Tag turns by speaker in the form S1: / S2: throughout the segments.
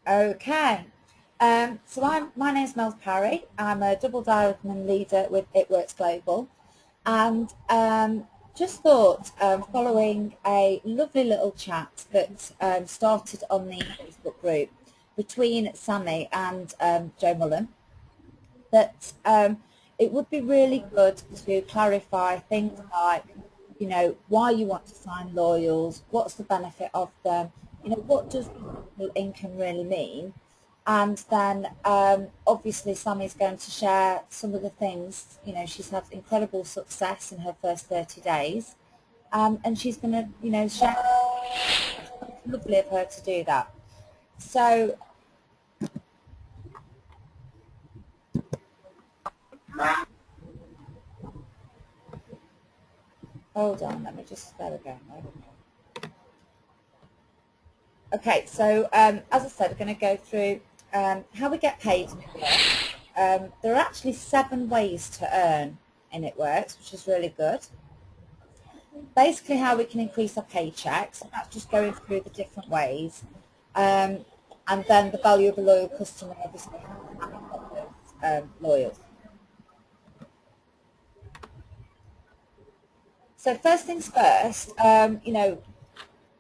S1: Okay. My name's Mel Parry. I'm a double diamond leader with It Works Global, and just thought, following a lovely little chat that started on the Facebook group between Sami and Joe Mullen, that it would be really good to clarify things like, why you want to sign loyals, what's the benefit of them, what does residual income really mean, and then obviously Sammy's going to share some of the things. She's had incredible success in her first 30 days, and she's going to, share. It's lovely of her to do that. So hold on, let me just, there we go. Okay, so as I said, we're going to go through how we get paid in It Works. There are actually 7 ways to earn in It Works, which is really good. Basically how we can increase our paychecks, and that's just going through the different ways. And then the value of a loyal customer, obviously, loyal. So first things first,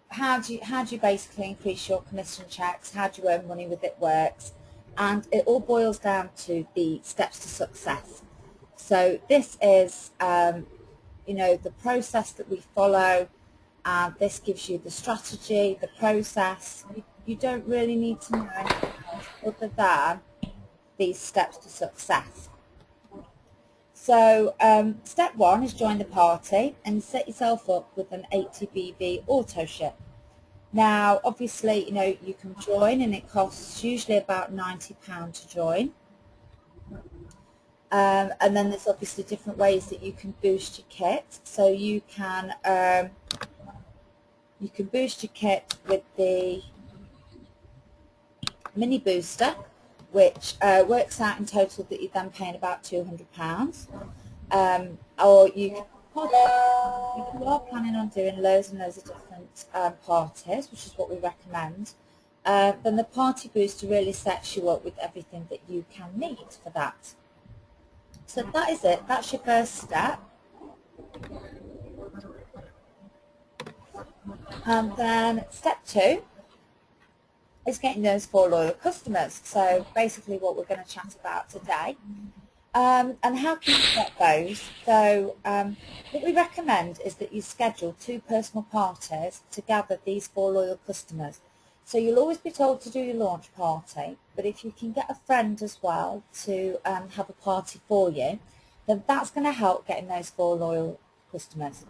S1: how do you basically increase your commission checks? How do you earn money with It Works? And it all boils down to the steps to success. So this is, the process that we follow. This gives you the strategy, the process. You don't really need to know anything else other than these steps to success. So step 1 is join the party and set yourself up with an 80 BV auto ship. Now, obviously, you can join, and it costs usually about £90 to join. And then there's obviously different ways that you can boost your kit. So you can boost your kit with the mini booster, which works out in total that you're then paying about £200. Or you can, if you are planning on doing loads and loads of different parties, which is what we recommend, then the party booster really sets you up with everything that you can need for that. So that is it. That's your first step. And then step 2 is getting those 4 loyal customers. So basically what we're going to chat about today. And how can you get those? So what we recommend is that you schedule 2 personal parties to gather these 4 loyal customers. So you'll always be told to do your launch party, but if you can get a friend as well to have a party for you, then that's going to help getting those 4 loyal customers.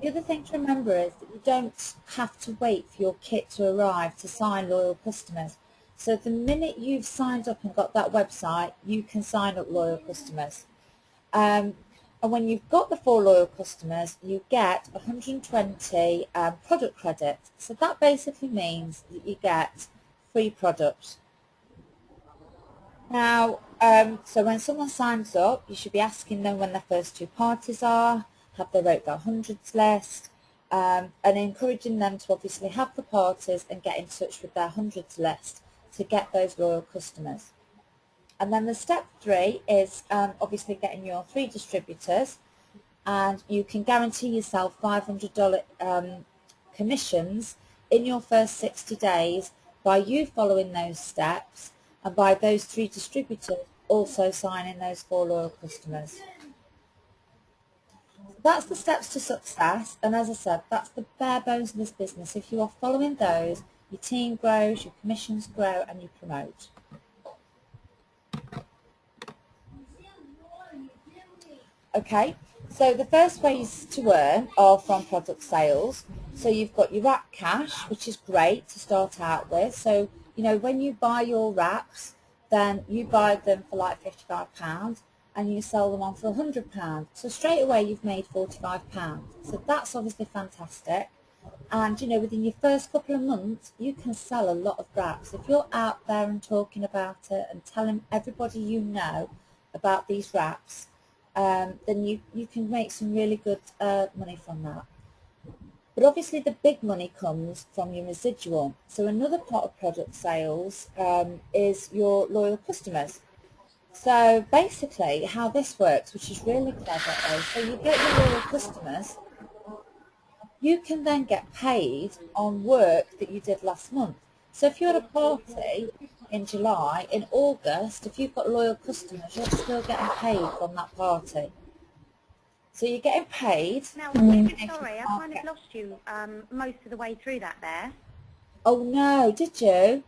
S1: The other thing to remember is that you don't have to wait for your kit to arrive to sign loyal customers. So the minute you've signed up and got that website, you can sign up loyal customers. And when you've got the 4 loyal customers, you get 120 product credit. So that basically means that you get free products. Now, so when someone signs up, you should be asking them when their first 2 parties are, have they wrote their hundreds list, and encouraging them to obviously have the parties and get in touch with their hundreds list to get those loyal customers. And then the step 3 is obviously getting your 3 distributors, and you can guarantee yourself $500 commissions in your first 60 days by you following those steps and by those 3 distributors also signing those 4 loyal customers. That's the steps to success, and as I said, that's the bare bones of this business. If you are following those, your team grows, your commissions grow, and you promote. Okay, so the first ways to earn are from product sales. So you've got your wrap cash, which is great to start out with. So, when you buy your wraps, then you buy them for like £55 and you sell them on for £100. So straight away you've made £45. So that's obviously fantastic. And, within your first couple of months, you can sell a lot of wraps. If you're out there and talking about it and telling everybody you know about these wraps, then you can make some really good money from that. But obviously the big money comes from your residual. So another part of product sales is your loyal customers. So basically how this works, which is really clever, is so you get your loyal customers, you can then get paid on work that you did last month. So if you're at a party in July, in August, if you've got loyal customers, you're still getting paid from that party. So you're getting paid.
S2: Now, sorry, I kind of lost you most of the way through that there.
S1: Oh no, did you?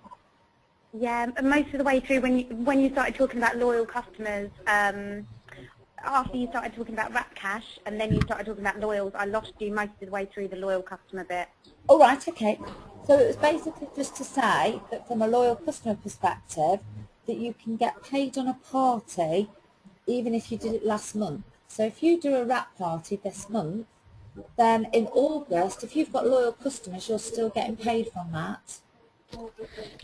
S2: Yeah, most of the way through when you started talking about loyal customers, after you started talking about Wrap Cash and then you started talking about loyals, I lost you most of the way through the loyal customer bit.
S1: All right, okay. So it was basically just to say that from a loyal customer perspective, that you can get paid on a party even if you did it last month. So if you do a wrap party this month, then in August, if you've got loyal customers, you're still getting paid from that.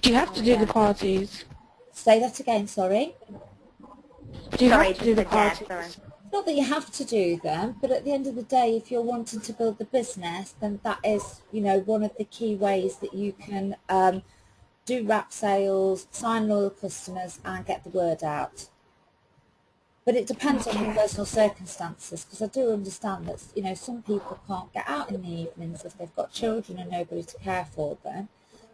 S3: Do you have to do the parties?
S1: Say that again, sorry.
S3: Do you have to do the parties?
S2: Sorry.
S1: Not that you have to do them, but at the end of the day, if you're wanting to build the business, then that is, you know, one of the key ways that you can do wrap sales, sign loyal customers, and get the word out. But it depends on your personal circumstances, because I do understand that, you know, some people can't get out in the evenings if they've got children and nobody to care for them.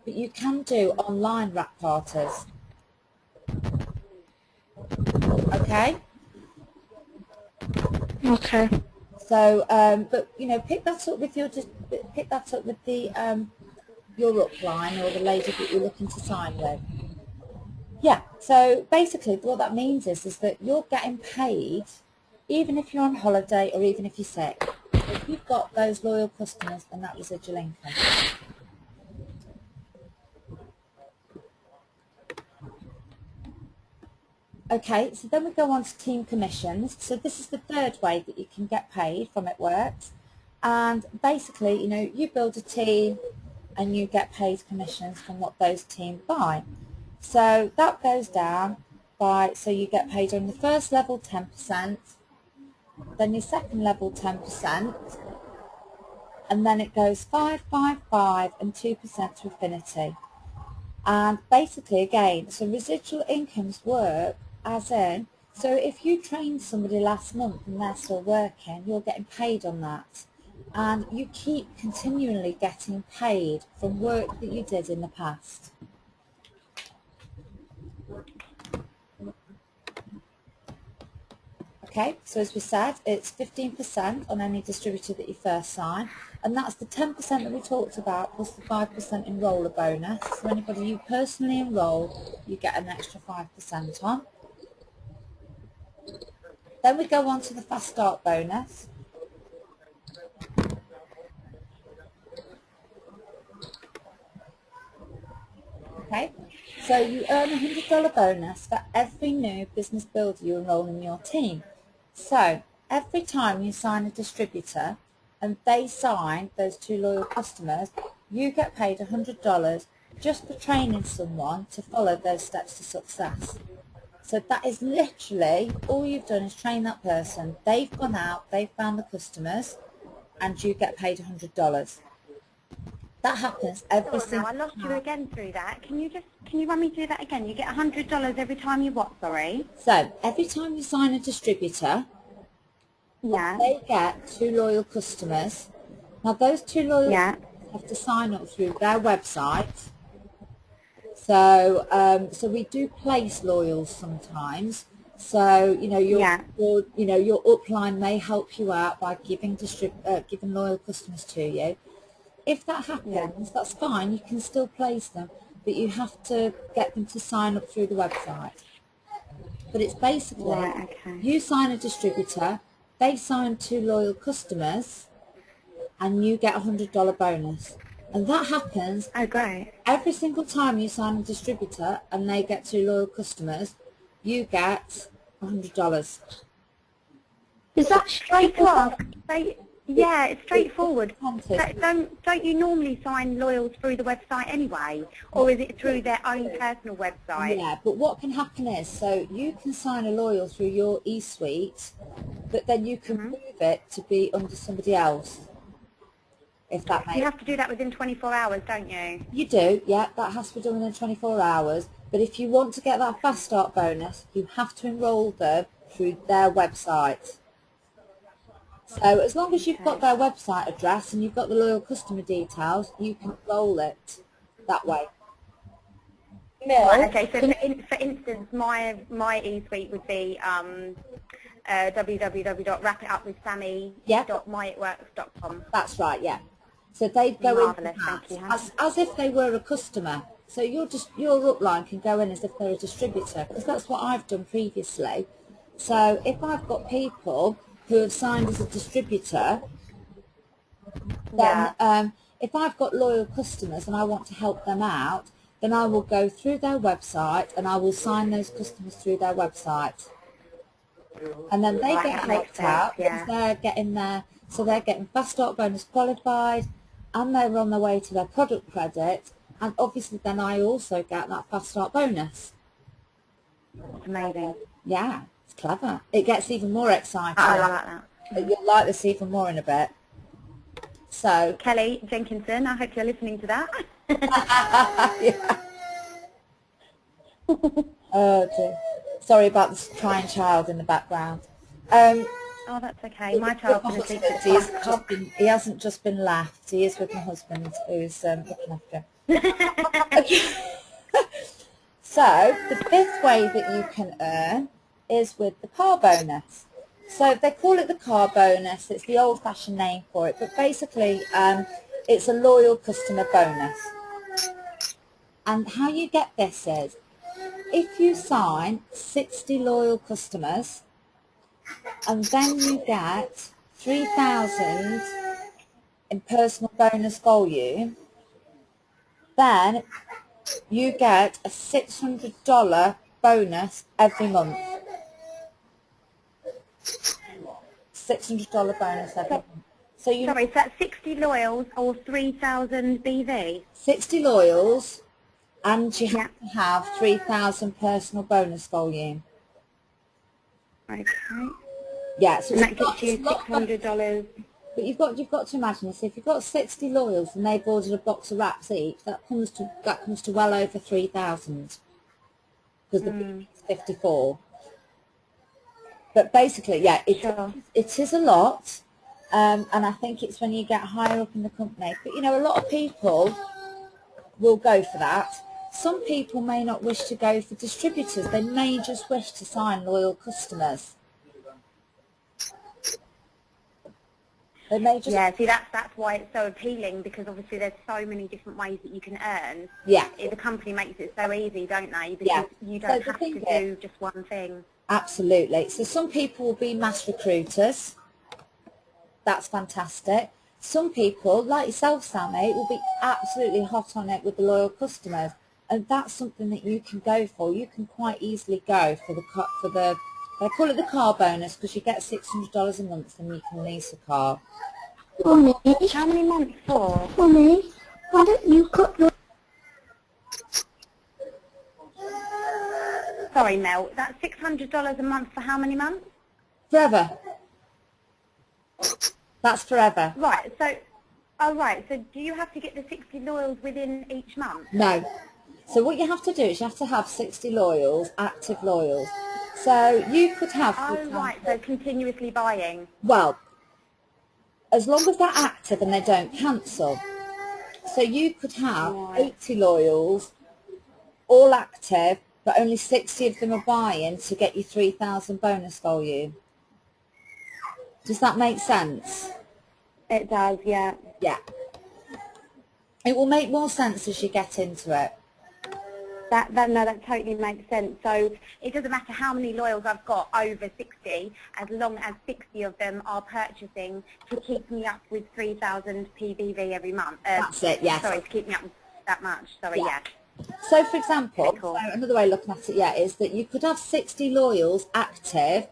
S1: But you can do online wrap parties. Okay?
S3: Okay.
S1: So, but you know, pick that up with your the your upline or the lady that you're looking to sign with. Yeah. So basically, what that means is that you're getting paid, even if you're on holiday or even if you're sick. If you've got those loyal customers and that residual income. Okay, so then we go on to team commissions. So this is the third way that you can get paid from It Works. And basically, you know, you build a team and you get paid commissions from what those teams buy. So that goes down by, so you get paid on the first level 10%, then your second level 10%, and then it goes 5, 5, 5 and 2% to infinity. And basically, again, so residual incomes work as in, so if you trained somebody last month and they're still working, you're getting paid on that. And you keep continually getting paid from work that you did in the past. Okay, so as we said, it's 15% on any distributor that you first sign, and that's the 10% that we talked about plus the 5% enroller bonus. So anybody you personally enroll, you get an extra 5% on. Then we go on to the fast start bonus. Okay, so you earn a $100 bonus for every new business builder you enroll in your team. So every time you sign a distributor and they sign those 2 loyal customers, you get paid $100 just for training someone to follow those steps to success. So that is literally all you've done is train that person. They've gone out, they've found the customers, and you get paid $100. That happens every single time.
S2: I lost you again through that. Can you run me through that again? You get $100 every time you what, sorry?
S1: So every time you sign a distributor,
S2: yeah,
S1: they get 2 loyal customers. Now those 2 loyal customers have to sign up through their website. So so we do place loyals sometimes. So you know your upline may help you out by giving loyal customers to you. If that happens, that's fine. You can still place them, but you have to get them to sign up through the website. But it's basically you sign a distributor, they sign 2 loyal customers, and you get a $100 bonus. And that happens every single time you sign a distributor and they get 2 loyal customers, you get $100.
S2: Is that straightforward? Yeah, it's straightforward. Don't you normally sign loyals through the website anyway? Or is it through their own personal website?
S1: Yeah, but what can happen is, so you can sign a loyal through your eSuite, but then you can move it to be under somebody else. if that makes
S2: You have to do that within 24 hours, don't you?
S1: You do, yeah, that has to be done within 24 hours. But if you want to get that fast start bonus, you have to enrol them through their website. So as long as you've got their website address and you've got the loyal customer details, you can enrol it that way.
S2: Right, okay, so for instance, my e-suite would be www.wrapitupwithsammy.myitworks.com.
S1: That's right, yeah. So they'd go
S2: Marvellous,
S1: into
S2: thank you,
S1: that
S2: Hannah.
S1: as if they were a customer. So your upline can go in as if they're a distributor, because that's what I've done previously. So if I've got people who have signed as a distributor, then if I've got loyal customers and I want to help them out, then I will go through their website and I will sign those customers through their website. And then they get helped out because they're getting so they're getting fast start bonus qualified, and they're on their way to their product credit, and obviously then I also get that fast start bonus.
S2: That's amazing.
S1: Yeah, it's clever. It gets even more exciting.
S2: I like that.
S1: You'll like this even more in a bit. So
S2: Kelly Jenkinson, I hope you're listening to that.
S1: yeah. Oh dear. Sorry about this crying child in the background.
S2: Oh, that's okay. My child's going to sleep at
S1: he hasn't just been left. He is with my husband, who's looking after him. So the fifth way that you can earn is with the car bonus. So they call it the car bonus. It's the old-fashioned name for it, but basically it's a loyal customer bonus. And how you get this is, if you sign 60 loyal customers, and then you get 3,000 in personal bonus volume, then you get a $600 bonus every month. $600 bonus every month. So
S2: sorry, so that's 60 loyals or 3,000 BV?
S1: 60 loyals, and you have to have 3,000 personal bonus volume.
S2: Okay.
S1: Yeah, so
S2: and that gets you $600.
S1: But you've got to imagine this. If you've got 60 loyals and they've ordered a box of wraps each, that comes to well over 3,000, because the BV is 54. But basically, yeah, it is a lot, and I think it's when you get higher up in the company. But you know, a lot of people will go for that. Some people may not wish to go for distributors. They may just wish to sign loyal customers. They may just
S2: see, that's why it's so appealing, because obviously there's so many different ways that you can earn.
S1: Yeah.
S2: The company makes it so easy, don't they? Because you don't have to do just one thing.
S1: Absolutely. So some people will be mass recruiters. That's fantastic. Some people, like yourself, Sammy, will be absolutely hot on it with the loyal customers, and that's something that you can go for. You can quite easily go for the they call it the car bonus, because you get $600 a month and you can lease a car.
S3: Mummy,
S2: How many months for?
S3: Mummy, why don't you cut your...
S2: Sorry, Mel, that's $600 a month for how many months?
S1: Forever. That's forever.
S2: Right, so do you have to get the 60 loyals within each month?
S1: No. So what you have to do is you have to have 60 loyals, active loyals. So you could have...
S2: right, so continuously buying.
S1: Well, as long as they're active and they don't cancel. So you could have 80 loyals, all active, but only 60 of them are buying to get you 3,000 bonus volume. Does that make sense?
S2: It does, yeah.
S1: Yeah. It will make more sense as you get into it.
S2: That totally makes sense. So it doesn't matter how many loyals I've got over 60, as long as 60 of them are purchasing to keep me up with 3,000 PBV every month.
S1: That's it, yes.
S2: Sorry, to keep me up with that much. Sorry, yeah.
S1: So, for example,
S2: Okay, cool.
S1: so another way of looking at it, is that you could have 60 loyals active,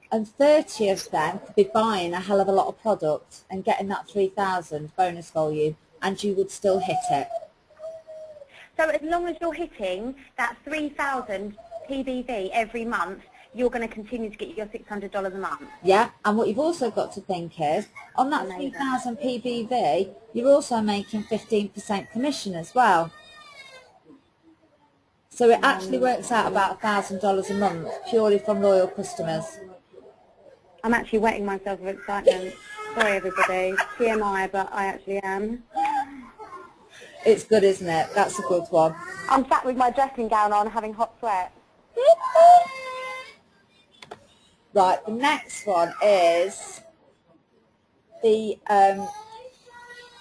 S1: and 30 of them could be buying a hell of a lot of product and getting that 3,000 bonus volume, and you would still hit it.
S2: So as long as you're hitting that 3,000 PBV every month, you're going to continue to get your $600 a month.
S1: Yeah, and what you've also got to think is, on that
S2: Amazing.
S1: 3,000 PBV, you're also making 15% commission as well. So it actually works out about $1,000 a month, purely from loyal customers.
S2: I'm actually wetting myself with excitement. Sorry, everybody. TMI, but I actually am.
S1: It's good, isn't it? That's a good one.
S2: I'm sat with my dressing gown on, having hot sweat.
S1: Right, the next one is the,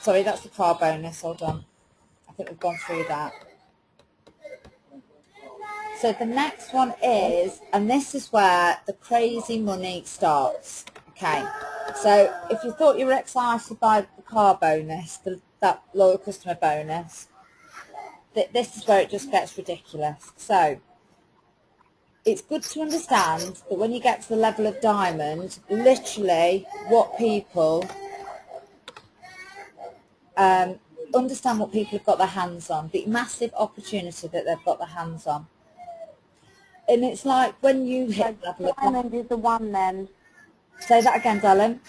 S1: sorry, that's the car bonus. Hold on. I think we've gone through that. So the next one is, and this is where the crazy money starts. Okay, so if you thought you were excited by the car bonus, that loyal customer bonus, this is where it just gets ridiculous. So it's good to understand that when you get to the level of diamond, literally what people, understand what people have got their hands on, the massive opportunity that they've got their hands on. And it's like when you hit the level of
S2: diamond is the one then.
S1: Say that again, darling.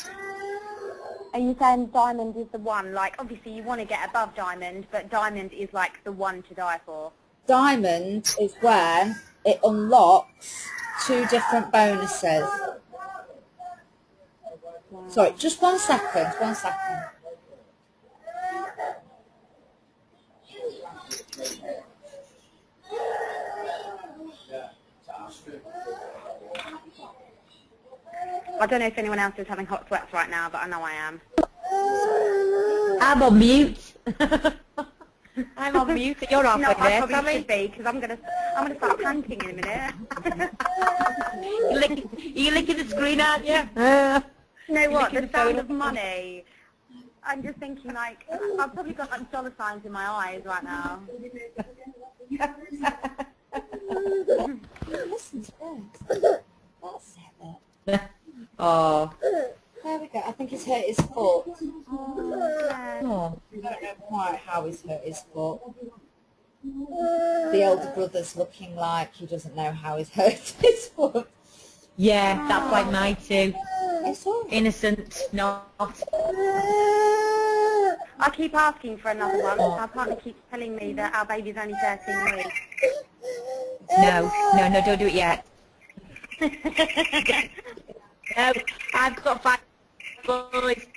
S2: Are you saying diamond is the one? Like, obviously you want to get above diamond, but diamond is like the one to die for.
S1: Diamond is where it unlocks 2 different bonuses. Wow. Sorry, just 1 second, 1 second.
S2: I don't know if anyone else is having hot sweats right now, but I know I am.
S4: I'm on mute. I'm on mute. You're off
S2: No,
S4: with
S2: I
S4: this,
S2: probably should be, because I'm gonna start panting in a minute.
S4: You're licking the screen, aren't you?
S2: You know what? The sound of money. I'm just thinking, like, I've probably got like dollar signs in my eyes right now.
S1: Listen to this. That's it.
S4: Oh.
S1: There we go. I think he's hurt his foot.
S2: Oh.
S1: I don't know quite how he's hurt his foot. The older brother's looking like he doesn't know how he's hurt his foot.
S4: Yeah, that's like mine too.
S1: It's all right.
S4: Innocent, not.
S2: I keep asking for another one. My partner keeps telling me that our baby's only 13 weeks.
S4: No, don't do it yet. No, I've got 5 boys.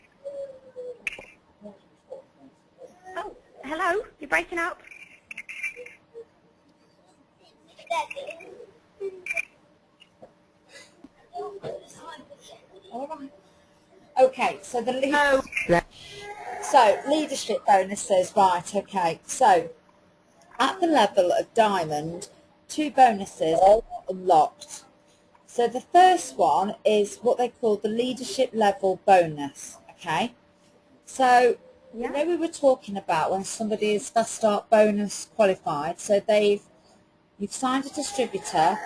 S2: Oh, hello? You're breaking up?
S1: All right. Okay, so the leadership bonuses, right? Okay, so at the level of diamond, 2 bonuses are unlocked. So the first one is what they call the leadership level bonus. Okay, so you know we were talking about when somebody is fast start bonus qualified. So you've signed a distributor,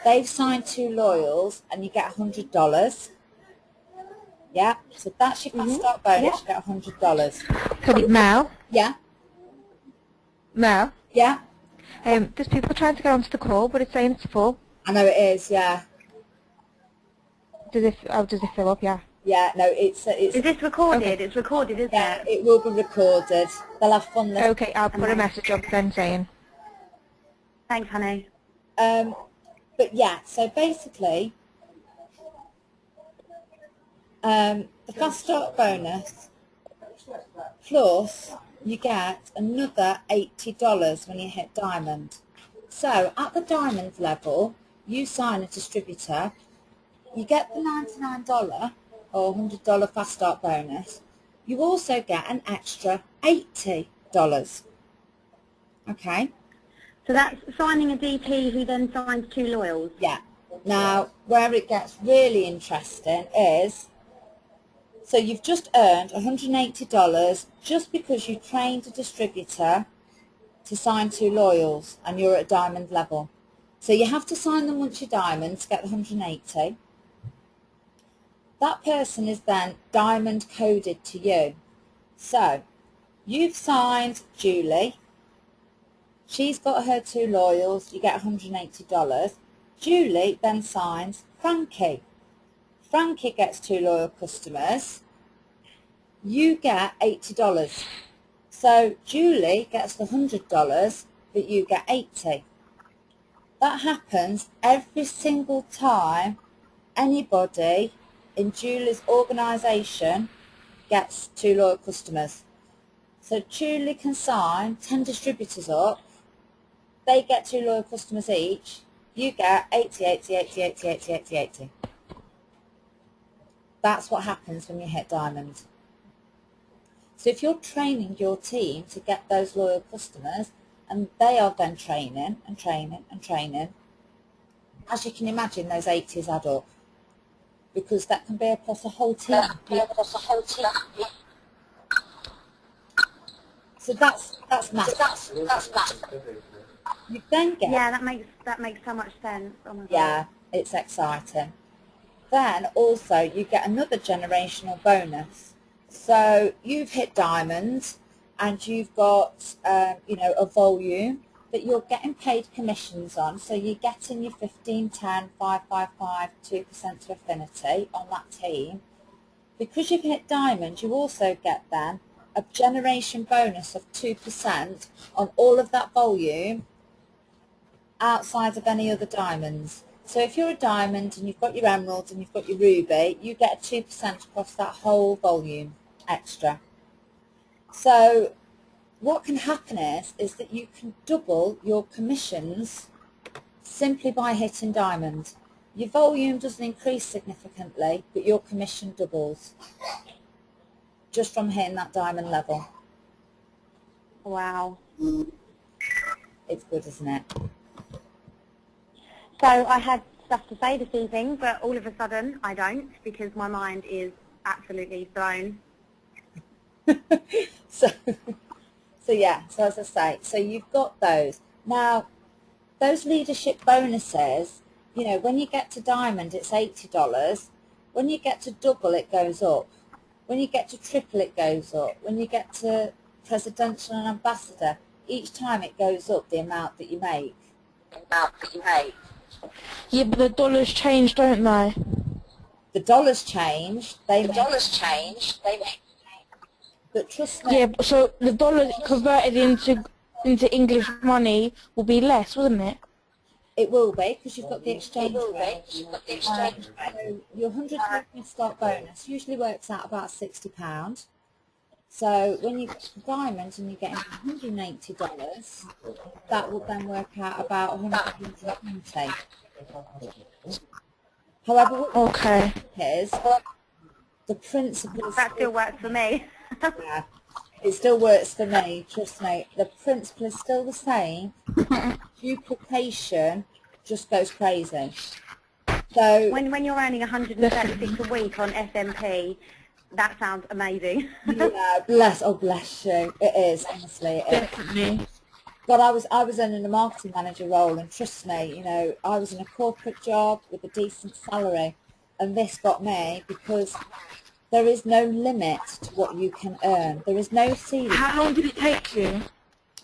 S1: they've signed 2 loyals, and you get $100. Yeah, so that's your fast start bonus. You get $100.
S5: Sorry, Mel.
S1: Yeah.
S5: Mel.
S1: Yeah.
S5: There's people trying to get onto the call, but it's saying it's full.
S1: I know it is. Yeah.
S5: Does it fill up? Yeah.
S1: Yeah. No, it's.
S2: Is this recorded?
S5: Okay.
S2: It's recorded, isn't
S1: Yeah,
S2: it?
S1: it will be recorded. They'll have fun.
S5: Okay, I'll put a message up then saying.
S2: Thanks, honey.
S1: But yeah, so basically, the fast start bonus plus you get another $80 when you hit diamond. So at the diamond level, you sign a distributor, you get the $99 or $100 fast start bonus. You also get an extra $80. Okay.
S2: So that's signing a DP who then signs 2 loyals.
S1: Yeah. Now, where it gets really interesting is, so you've just earned $180 just because you trained a distributor to sign 2 loyals and you're at diamond level. So you have to sign them once you're diamond to get the 180. That person is then diamond coded to you. So you've signed Julie. She's got her 2 loyals. You get $180. Julie then signs Frankie. Frankie gets 2 loyal customers. You get $80. So Julie gets the $100, but you get 80. That happens every single time anybody in Julie's organisation gets 2 loyal customers. So Julie can sign 10 distributors up. They get 2 loyal customers each. You get 80, 80, 80, 80, 80, 80, 80. That's what happens when you hit diamond. So if you're training your team to get those loyal customers, and they are then training and training and training, as you can imagine, those 80s add up, because that can be across a whole team. So that's massive. You then get,
S2: Yeah, that makes so much sense. Oh my God.
S1: yeah, it's exciting. Then also you get another generational bonus. So you've hit diamond and you've got you know, a volume that you're getting paid commissions on. So you're getting your 15, 10, 5, 5, 5, 2% to affinity on that team. Because you've hit diamond, you also get then a generation bonus of 2% on all of that volume outside of any other diamonds. So if you're a diamond and you've got your emerald and you've got your ruby, you get 2% across that whole volume extra. So what can happen is that you can double your commissions simply by hitting diamond. Your volume doesn't increase significantly, but your commission doubles just from hitting that diamond level.
S2: Wow.
S1: It's good, isn't it?
S2: So I had stuff to say this evening, but all of a sudden I don't, because my mind is absolutely blown.
S1: So yeah, so as I say, so you've got those. Now, those leadership bonuses, you know, when you get to diamond, it's $80. When you get to double, it goes up. When you get to triple, it goes up. When you get to presidential and ambassador, each time it goes up the amount that you make.
S5: Yeah, but the dollars change, don't they?
S1: The dollars change, they make, but trust me,
S5: Yeah, but so the dollars converted into English money will be less, wouldn't it?
S1: it will be, because you've got the exchange rate. So your 100 stock bonus usually works out about £60. So when you get to diamond and you're getting $180, that will then work out about 120. However, what
S5: Okay.
S1: is the principle is
S2: That still works for me.
S1: yeah, it still works for me, trust me. The principle is still the same. Duplication just goes crazy. So
S2: When you're earning 136 a week on SMP, that sounds amazing.
S1: yeah, bless you. It is, honestly, it is.
S5: Definitely.
S1: God, I was in a marketing manager role, and trust me, you know, I was in a corporate job with a decent salary, and this got me because there is no limit to what you can earn. There is no ceiling.
S5: How long did it take you?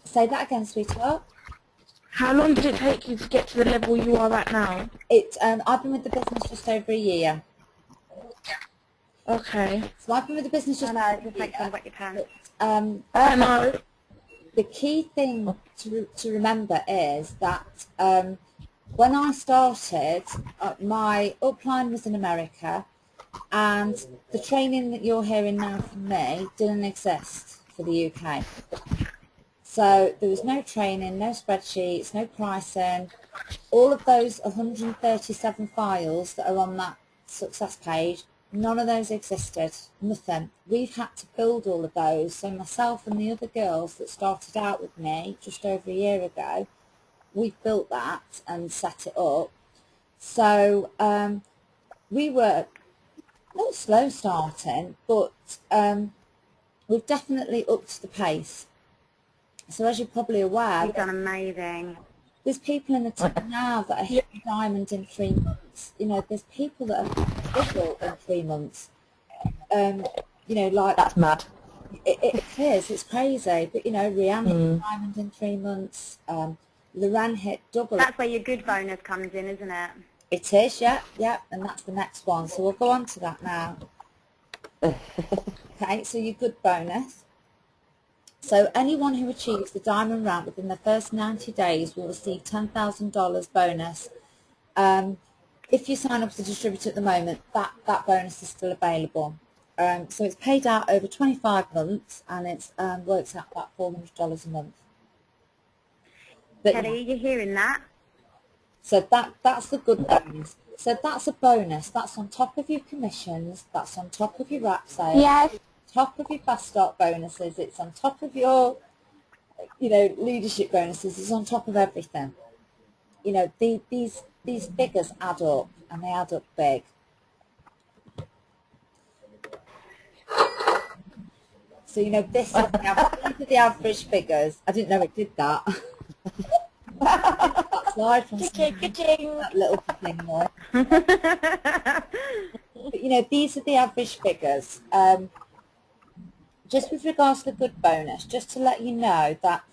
S1: Say that again, sweetheart.
S5: How long did it take you to get to the level you are at now?
S1: I've been with the business just over a year.
S5: Okay.
S1: So I've been with the business just
S2: I know,
S1: over
S2: it just
S1: a
S2: makes
S1: year.
S2: me wet your pants.
S5: I know.
S1: The key thing to remember is that when I started, my upline was in America, and the training that you're hearing now from me didn't exist for the UK. So there was no training, no spreadsheets, no pricing. All of those 137 files that are on that success page, none of those existed, nothing. We've had to build all of those. So myself and the other girls that started out with me just over a year ago, we've built that and set it up. So we were not slow starting, but we've definitely upped the pace. So as you're probably aware,
S2: You've done amazing.
S1: there's people in the team now that are hitting diamond in 3 months. You know, there's people that have double in 3 months. You know, like
S4: That's mad.
S1: it is. It's crazy. But you know, Rihanna hit diamond in 3 months. Lorraine hit double.
S2: That's where your good bonus comes in, isn't it?
S1: It is, yeah, yeah, and that's the next one. So we'll go on to that now. Okay, so your good bonus. So anyone who achieves the diamond rank within the first 90 days will receive $10,000 bonus. If you sign up as a distributor at the moment, that bonus is still available. So it's paid out over 25 months, and it works out about $400 a month. But
S2: Kelly, you're hearing that?
S1: so that's the good bonus. So that's a bonus. That's on top of your commissions. That's on top of your wrap sales.
S3: Yes.
S1: Top of your fast start bonuses. It's on top of your, leadership bonuses. It's on top of everything. These figures add up, and they add up big. So these are the average figures. I didn't know it did that. That slide from that little thing more. But these are the average figures. Just with regards to the good bonus, just to let you know that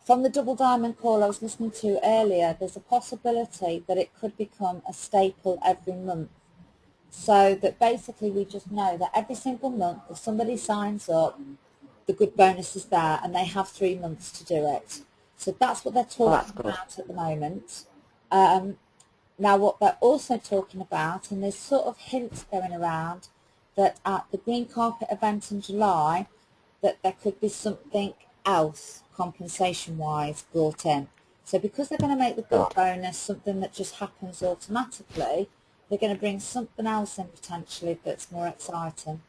S1: from the double diamond call I was listening to earlier, there's a possibility that it could become a staple every month. So that basically we just know that every single month if somebody signs up, the good bonus is there, and they have 3 months to do it. So that's what they're talking about at the moment. Now what they're also talking about, and there's sort of hints going around, that at the green carpet event in July, that there could be something else compensation-wise brought in. So because they're going to make the good bonus something that just happens automatically, they're going to bring something else in potentially that's more exciting,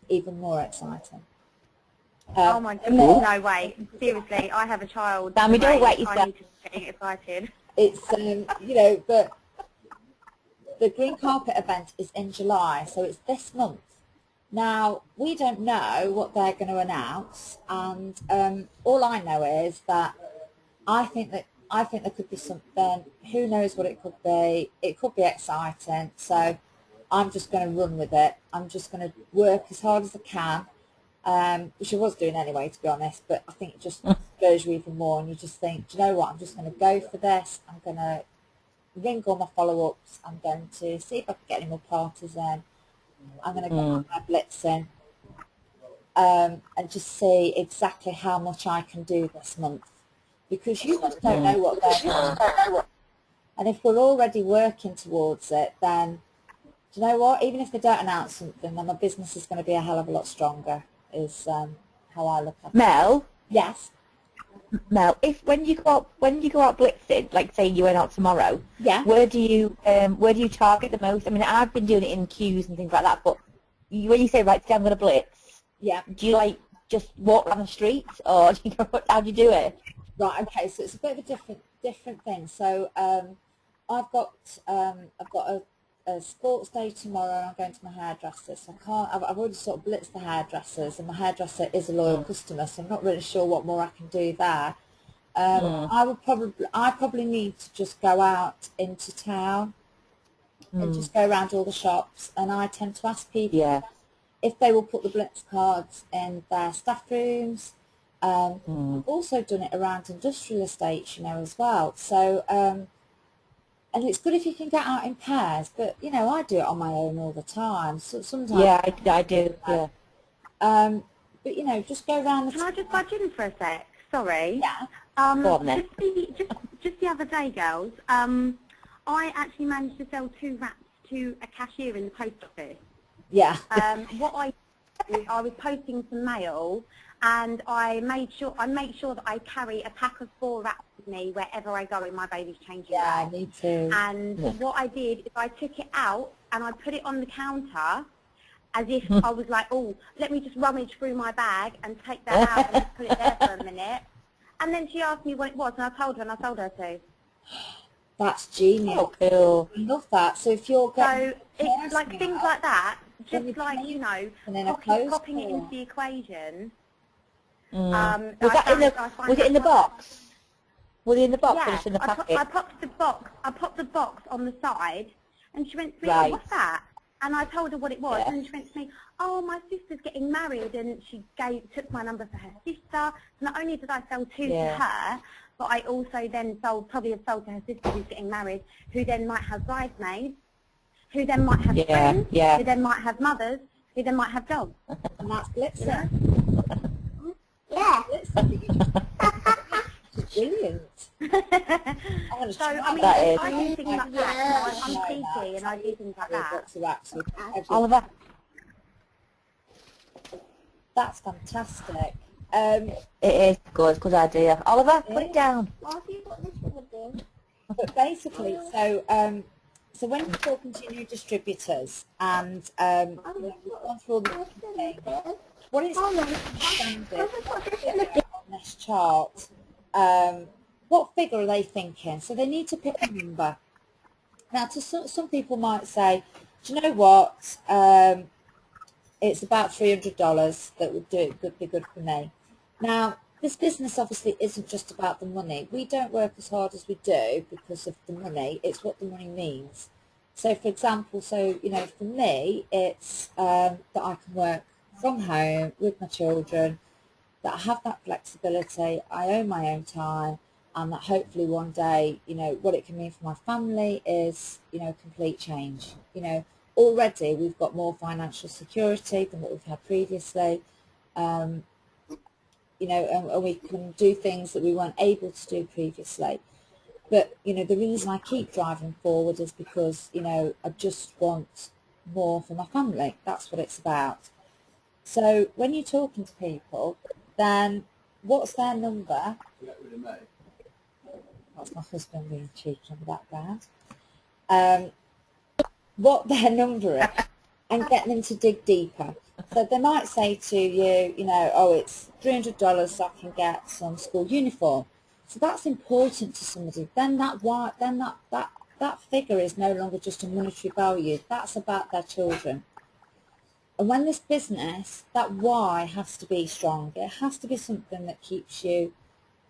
S1: even more exciting.
S2: Oh my goodness, no way. Seriously, I have a child.
S4: Sami, don't wait yourself.
S2: I need to be getting excited.
S1: It's, but the green carpet event is in July, so it's this month. Now, we don't know what they're going to announce, and all I know is that I think there could be something. Who knows what it could be? It could be exciting, so I'm just going to run with it. I'm just going to work as hard as I can, which I was doing anyway, to be honest, but I think it just spurs you even more, and you just think, do you know what, I'm just going to go for this. I'm going to ring all my follow-ups. I'm going to see if I can get any more parties in. I'm going to get my blitz in, and just see exactly how much I can do this month, because you just don't know what they're doing. And if we're already working towards it, then do you know what, even if they don't announce something, then my business is going to be a hell of a lot stronger, is how I look at it.
S4: Mel?
S1: Yes.
S4: Mel, when you go out blitzing, like say you went out tomorrow,
S1: Yeah.
S4: where do you target the most? I mean, I've been doing it in queues and things like that, but when you say, right, today I'm going to blitz,
S1: Yeah.
S4: do you just walk around the streets, or do you how do you do it?
S1: Right. Okay. So it's a bit of a different thing. So I've got a sports day tomorrow, and I'm going to my hairdresser, so I've already sort of blitzed the hairdressers, and my hairdresser is a loyal customer, so I'm not really sure what more I can do there. I probably need to just go out into town and just go around all the shops, and I tend to ask people if they will put the blitz cards in their staff rooms. I've also done it around industrial estates, as well. So and it's good if you can get out in pairs, but I do it on my own all the time. So sometimes
S4: I do. Yeah.
S1: But just go around the.
S2: Can I just budge in for a sec? Sorry.
S1: Yeah.
S4: Go on then.
S2: Just the other day, girls. I actually managed to sell 2 wraps to a cashier in the post office.
S1: Yeah.
S2: What I was posting some mail, and I make sure that I carry a pack of 4 wraps with me wherever I go in my baby's changing room.
S1: Yeah, me too.
S2: And what I did is I took it out and I put it on the counter, as if I was like, oh, let me just rummage through my bag and take that out and just put it there for a minute. And then she asked me what it was, and I told her, and I sold her 2.
S1: That's genius.
S4: Oh, cool.
S1: I love that. So if you're getting
S2: it's like things like that, just like popping it into the equation.
S4: Was it in the box? Was it in the box or just in the packet?
S2: I popped the box on the side, and she went to me,
S4: Right.
S2: oh, what's that? And I told her what it was,
S4: Yeah.
S2: and she went to me, oh, my sister's getting married, and she took my number for her sister. So not only did I sell 2 to her, but I also then probably have sold to her sister who's getting married, who then might have bridesmaids, who then might have friends, who then might have mothers, who then might have dogs.
S1: And that's Blitzer.
S3: Yeah.
S1: Brilliant.
S2: So, I mean,
S4: That is.
S2: I do things like that. I'm cheeky and I do things like that.
S4: Oliver.
S1: That's fantastic.
S4: It is good idea. Oliver, put it down.
S3: What have you got this one doing?
S1: But basically, so when you're talking to new distributors and you've gone through all the things, what is standard on this chart? What figure are they thinking? So they need to pick a number. Now, to some people might say, do you know what? It's about $300 that would be good for me. Now, this business obviously isn't just about the money. We don't work as hard as we do because of the money. It's what the money means. So, for example, for me, it's that I can work from home with my children, that I have that flexibility, I own my own time, and that hopefully one day, what it can mean for my family is, complete change. Already we've got more financial security than what we've had previously. And we can do things that we weren't able to do previously. But, the reason I keep driving forward is because, I just want more for my family. That's what it's about. So when you're talking to people, then what's their number? That's my husband being cheeky in the background. What their number is and getting them to dig deeper. So they might say to you, oh, it's $300 so I can get some school uniform. So that's important to somebody. Then that figure is no longer just a monetary value. That's about their children. And when this business, that why has to be strong. It has to be something that keeps you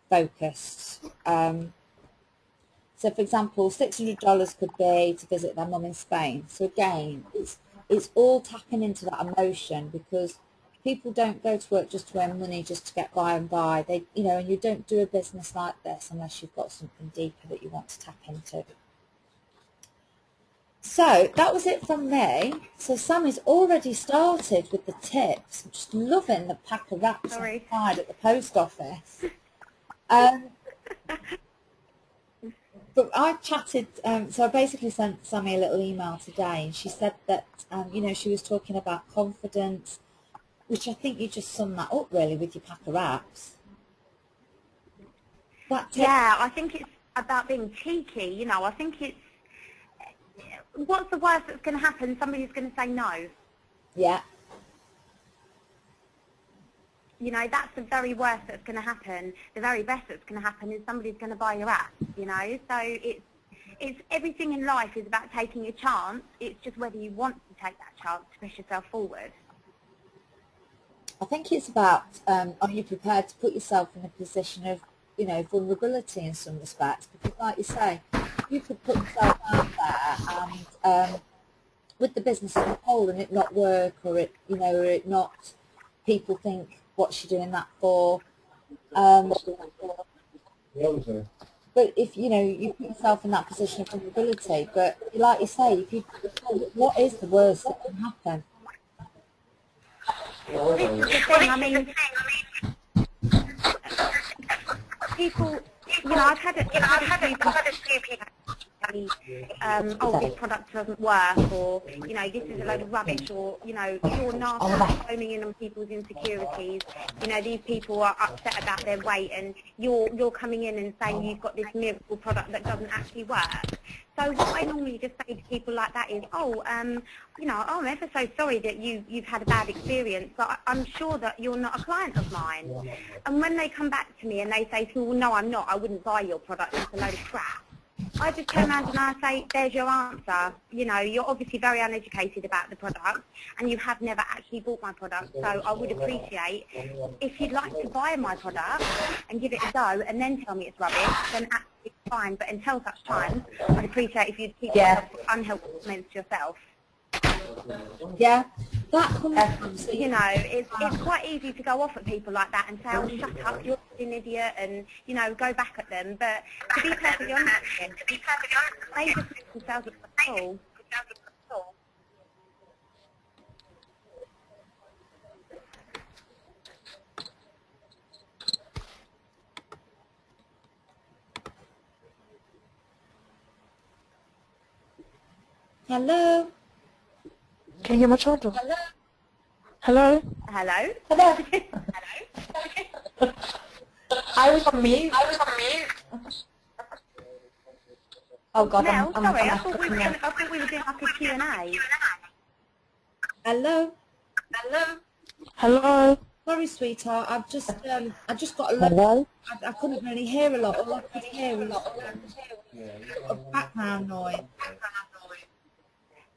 S1: focused. So, for example, $600 could be to visit their mum in Spain. So again, it's all tapping into that emotion, because people don't go to work just to earn money, just to get by and by. They, and you don't do a business like this unless you've got something deeper that you want to tap into. So that was it from me. So Sammy's already started with the tips. I'm just loving the pack of wraps inside at the post office. But I chatted, so I basically sent Sammy a little email today, and she said that, she was talking about confidence, which I think you just summed that up really with your pack of wraps.
S2: Yeah, I think it's about being cheeky, I think it's, what's the worst that's going to happen? Somebody's going to say no.
S1: Yeah.
S2: That's the very worst that's going to happen. The very best that's going to happen is somebody's going to buy your app, So it's everything in life is about taking a chance. It's just whether you want to take that chance to push yourself forward.
S1: I think it's about, are you prepared to put yourself in a position of, vulnerability in some respects? Because like you say, you could put yourself out there and with the business as a whole and it not work, or it, or it not, people think, what's she doing that for? But if, you put yourself in that position of vulnerability, but like you say, what is the worst that can happen?
S2: Well, this is the thing, I mean, people, I've had a few people oh, this product doesn't work, or, this is a load of rubbish, or, you're nasty, foaming in on people's insecurities, these people are upset about their weight, and you're coming in and saying you've got this miracle product that doesn't actually work. So what I normally just say to people like that is, I'm ever so sorry that you've had a bad experience, but I'm sure that you're not a client of mine. And when they come back to me and they say to me, well, no, I'm not, I wouldn't buy your product, it's a load of crap, I just turn around and I say, there's your answer. You're obviously very uneducated about the product and you have never actually bought my product. So I would appreciate if you'd like to buy my product and give it a go and then tell me it's rubbish, then absolutely fine. But until such time, I'd appreciate if you'd keep unhelpful comments to yourself.
S1: Yeah, That comes from, so
S2: You know, it's quite easy to go off at people like that and say, oh, shut up, you're an idiot, and, you know, go back at them. But to be perfectly honest with you, they just make themselves look like a fool.
S1: hello?
S5: Can you hear my charger? Hello?
S2: Hello?
S4: Hello. I was on mute. Oh God,
S2: Mel, sorry, I
S4: I'm
S2: thought we were doing like a Q&A.
S1: Hello?
S5: Hello?
S1: Sorry, sweetheart, I just got a lot,
S4: Hello.
S1: I couldn't really hear a lot. All I could hear was a background noise.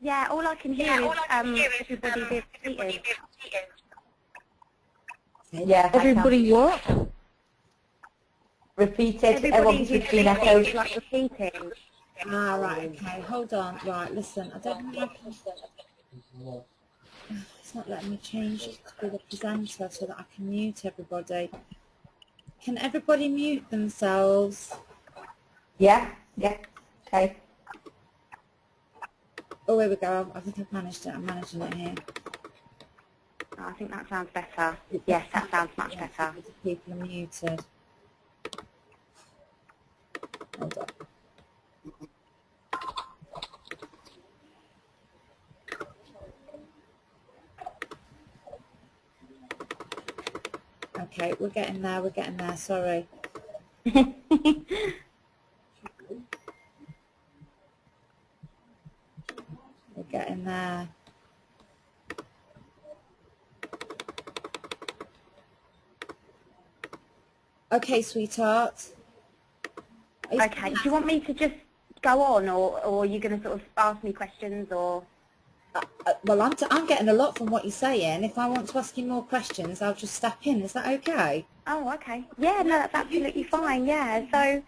S2: Yeah, all I can hear is everybody being repeated.
S4: Yeah.
S5: Everybody what?
S4: Repeated.
S2: Everybody's
S4: Everyone's been echoed.
S2: like repeating.
S1: Ah, right, okay, hold on. Right, listen, I don't know how I can... It's not letting me change it to be the presenter so that I can mute everybody. Can everybody mute themselves?
S4: Yeah. Yeah. Okay.
S1: Oh, here we go. I think I've managed it. I'm managing it here.
S2: Oh, I think that sounds better. Yes, that sounds much better.
S1: People are muted. Hold on. Okay, we're getting there, sorry. We're getting there. Okay, sweetheart.
S2: Okay, do you want me to just go on, or are you going to sort of ask me questions, or?
S1: Well, I'm getting a lot from what you're saying. If I want to ask you more questions, I'll just step in. Is that okay?
S2: Oh, okay. Yeah, no, that's absolutely fine, yeah. So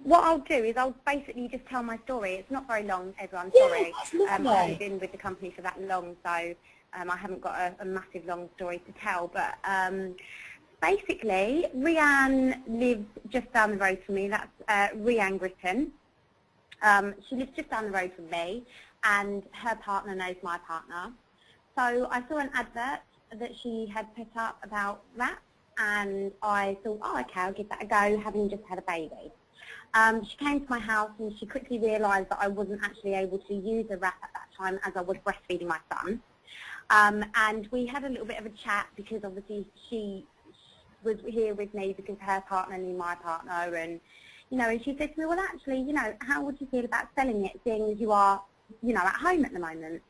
S2: what I'll do is I'll basically just tell my story. It's not very long, everyone, sorry. I haven't been with the company for that long, so I haven't got a massive long story to tell. But basically, Rianne lives just down the road from me. That's Rianne Gritton. She lives just down the road from me, and her partner knows my partner. So I saw an advert that she had put up about rats, and I thought, oh, okay, I'll give that a go, having just had a baby. She came to my house, and she quickly realised that I wasn't actually able to use a wrap at that time as I was breastfeeding my son. And we had a little bit of a chat, because obviously she was here with me because her partner knew my partner, and you know, and she said to me, well, actually, you know, how would you feel about selling it, seeing as you are, you know, at home at the moment?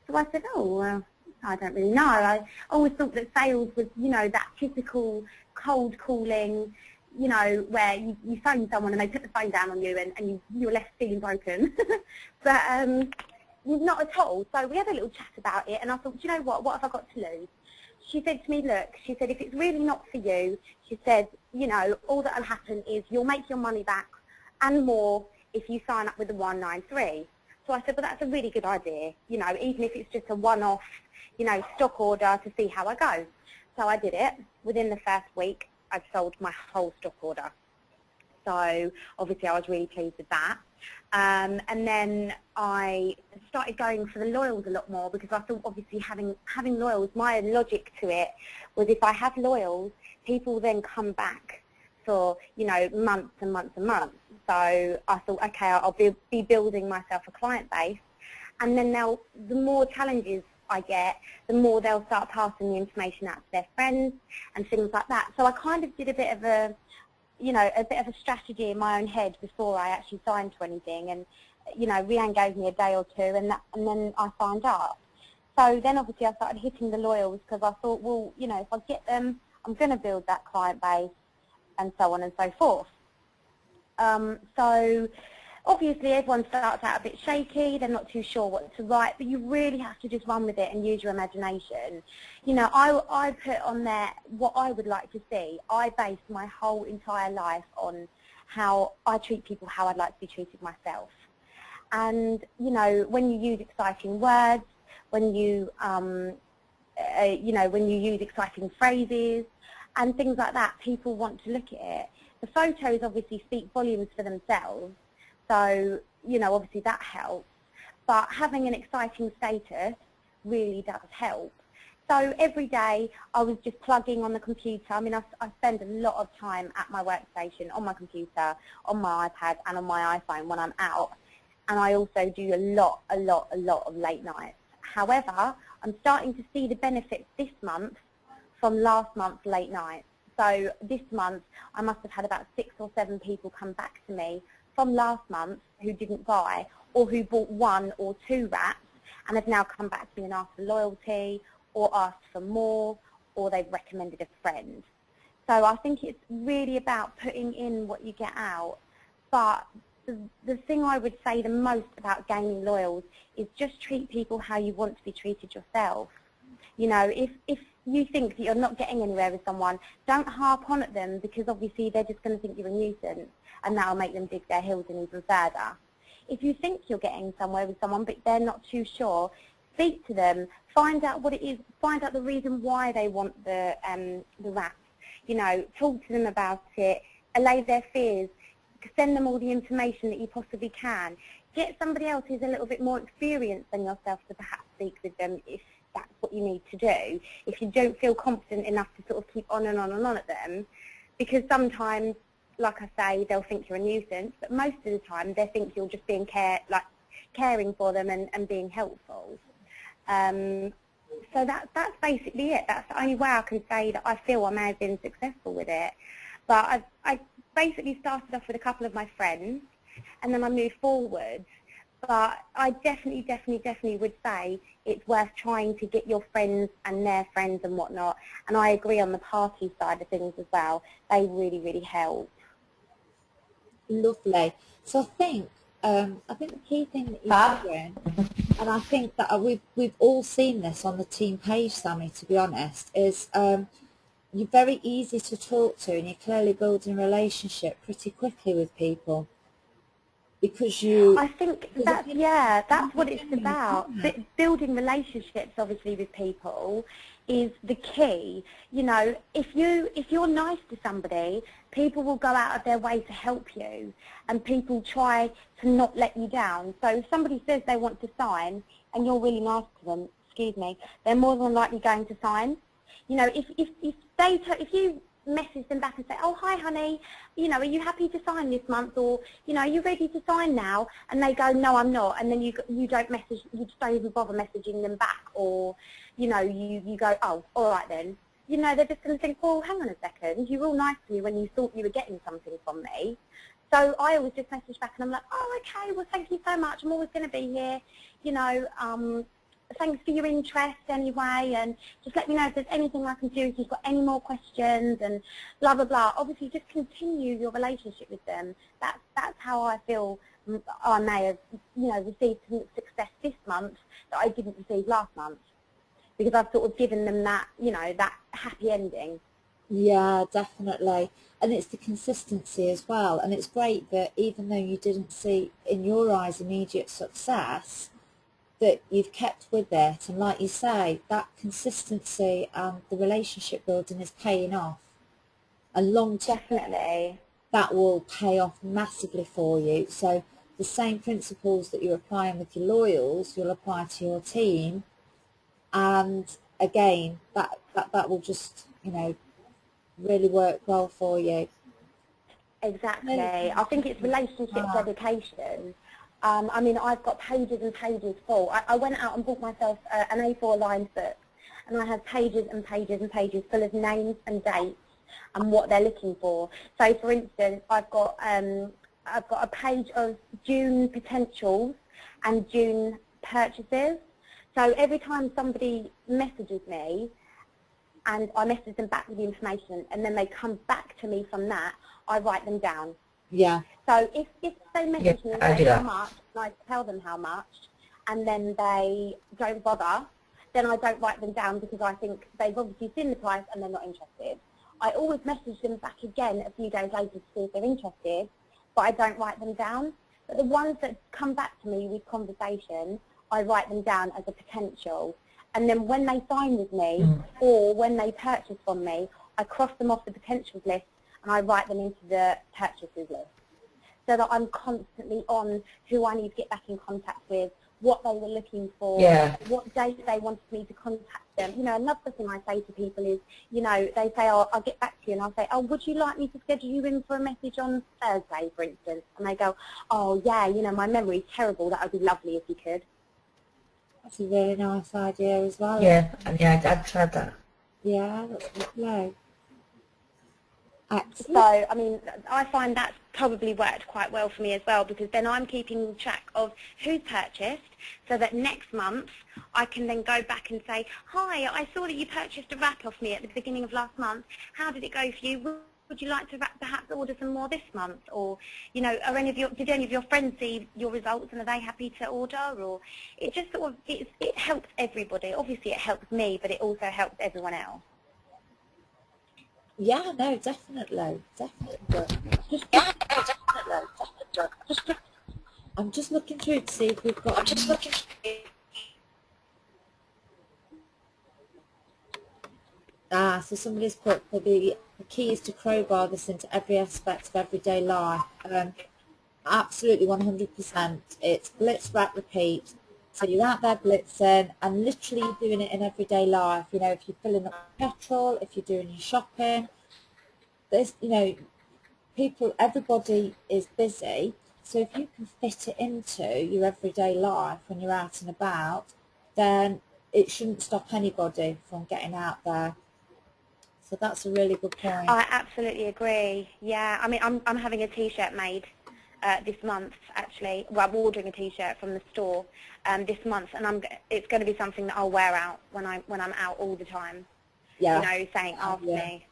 S2: So I said, oh, well, I don't really know. I always thought that sales was, you know, that typical cold calling, you know, where you phone someone and they put the phone down on you, and you're left feeling broken. But not at all. So we had a little chat about it, and I thought, do you know what have I got to lose? She said to me, look, she said, if it's really not for you, she said, you know, all that will happen is you'll make your money back and more if you sign up with the 193. So I said, well, that's a really good idea, you know, even if it's just a one-off, you know, stock order to see how I go. So I did it. Within the first week, I'd sold my whole stock order. So obviously I was really pleased with that. And then I started going for the loyals a lot more, because I thought obviously having loyals, my logic to it was, if I have loyals, people then come back for, you know, months and months and months. So I thought, okay, I'll be building myself a client base, and then the more challenges I get, the more they'll start passing the information out to their friends and things like that. So I kind of did a bit of a strategy in my own head before I actually signed to anything. And, you know, Rianne gave me a day or two, and then I signed up. So then obviously I started hitting the loyals, because I thought, well, you know, if I get them, I'm going to build that client base, and so on and so forth. So obviously everyone starts out a bit shaky, they're not too sure what to write, but you really have to just run with it and use your imagination. You know, I put on there what I would like to see. I base my whole entire life on how I treat people, how I'd like to be treated myself. And, you know, when you use exciting words, when you, you know, when you use exciting phrases and things like that, people want to look at it. The photos obviously speak volumes for themselves, so, you know, obviously that helps. But having an exciting status really does help. So every day I was just plugging on the computer. I mean, I spend a lot of time at my workstation, on my computer, on my iPad and on my iPhone when I'm out. And I also do a lot of late nights. However, I'm starting to see the benefits this month from last month's late nights. So this month I must have had about 6 or 7 people come back to me from last month who didn't buy or who bought 1 or 2 wraps and have now come back to me and asked for loyalty or asked for more, or they've recommended a friend. So I think it's really about putting in what you get out. But the thing I would say the most about gaining loyals is just treat people how you want to be treated yourself. You know, if you think that you're not getting anywhere with someone, don't harp on at them, because obviously they're just going to think you're a nuisance and that'll make them dig their heels in even further. If you think you're getting somewhere with someone but they're not too sure, speak to them, find out what it is, find out the reason why they want the wraps. You know, talk to them about it, allay their fears, send them all the information that you possibly can. Get somebody else who's a little bit more experienced than yourself to perhaps speak with them if that's what you need to do. If you don't feel confident enough to sort of keep on and on and on at them, because sometimes, like I say, they'll think you're a nuisance, but most of the time they think you're just being caring for them and being helpful. So that's basically it. That's the only way I can say that I feel I may have been successful with it. But I basically started off with a couple of my friends, and then I moved forward. But I definitely would say it's worth trying to get your friends and their friends and whatnot. And I agree on the party side of things as well. They really help.
S1: Lovely. So I think the key thing that you're doing, and I think that we've all seen this on the team page, Sami, to be honest, is you're very easy to talk to, and you're clearly building a relationship pretty quickly with people, because
S2: I think that's what it's about. Building relationships, obviously, with people is the key. You know, if you're nice to somebody, people will go out of their way to help you, and people try to not let you down. So if somebody says they want to sign and you're really nice to them, they're more than likely going to sign. You know, if you message them back and say, oh, hi honey, you know, are you happy to sign this month, or, you know, are you ready to sign now? And they go, no, I'm not, and then you don't even bother messaging them back, or, you know, you go, oh, all right then. You know, they're just going to think, well, hang on a second, you were all nice to me when you thought you were getting something from me. So I always just message back and I'm like, oh, okay, well, thank you so much, I'm always going to be here, you know, thanks for your interest anyway, and just let me know if there's anything I can do, if you've got any more questions, and blah, blah, blah. Obviously, just continue your relationship with them. That's how I feel I may have, you know, received some success this month that I didn't receive last month, because I've sort of given them that, you know, that happy ending.
S1: Yeah, definitely. And it's the consistency as well. And it's great that even though you didn't see, in your eyes, immediate success, that you've kept with it, and like you say, that consistency and the relationship building is paying off. And long term,
S2: definitely,
S1: that will pay off massively for you. So the same principles that you're applying with your loyals, you'll apply to your team, and again, that will just, you know, really work well for you.
S2: Exactly. I think it's relationship dedication. I mean, I've got pages and pages full. I went out and bought myself an A4 lined book, and I have pages and pages and pages full of names and dates and what they're looking for. So, for instance, I've got a page of June potentials and June purchases. So every time somebody messages me, and I message them back with the information, and then they come back to me from that, I write them down.
S1: Yeah.
S2: So if they message me and say how much, and I tell them how much, and then they don't bother, then I don't write them down, because I think they've obviously seen the price and they're not interested. I always message them back again a few days later to see if they're interested, but I don't write them down. But the ones that come back to me with conversation, I write them down as a potential. And then when they sign with me or when they purchase from me, I cross them off the potentials list and I write them into the purchases list, so that I'm constantly on who I need to get back in contact with, what they were looking for, what date they wanted me to contact them. You know, another thing I say to people is, you know, they say, oh, I'll get back to you, and I'll say, oh, would you like me to schedule you in for a message on Thursday, for instance? And they go, oh, yeah, you know, my memory's terrible, that would be lovely if you could.
S1: That's a really nice idea as well.
S4: Yeah, I'd try that.
S1: Yeah, that's lovely. Excellent.
S2: So, I mean, I find that's probably worked quite well for me as well, because then I'm keeping track of who's purchased, so that next month I can then go back and say, hi, I saw that you purchased a wrap off me at the beginning of last month. How did it go for you? Would you like to perhaps order some more this month? Or, you know, did any of your friends see your results and are they happy to order? Or it just sort of, it helps everybody. Obviously it helps me, but it also helps everyone else.
S1: Yeah, no, definitely. I'm just looking through to see if we've got... so somebody's put for the key is to crowbar this into every aspect of everyday life. Absolutely 100%. It's blitz, wrap, repeat. So you're out there blitzing and literally you're doing it in everyday life. You know, if you're filling up petrol, if you're doing your shopping, there's, you know, everybody is busy. So if you can fit it into your everyday life when you're out and about, then it shouldn't stop anybody from getting out there. So that's a really good point.
S2: I absolutely agree. Yeah, I mean, I'm having a T-shirt made this month, actually. Well, I'm ordering a T-shirt from the store this month, and it's going to be something that I'll wear out when I'm out all the time.
S1: Yeah.
S2: You know, saying after me.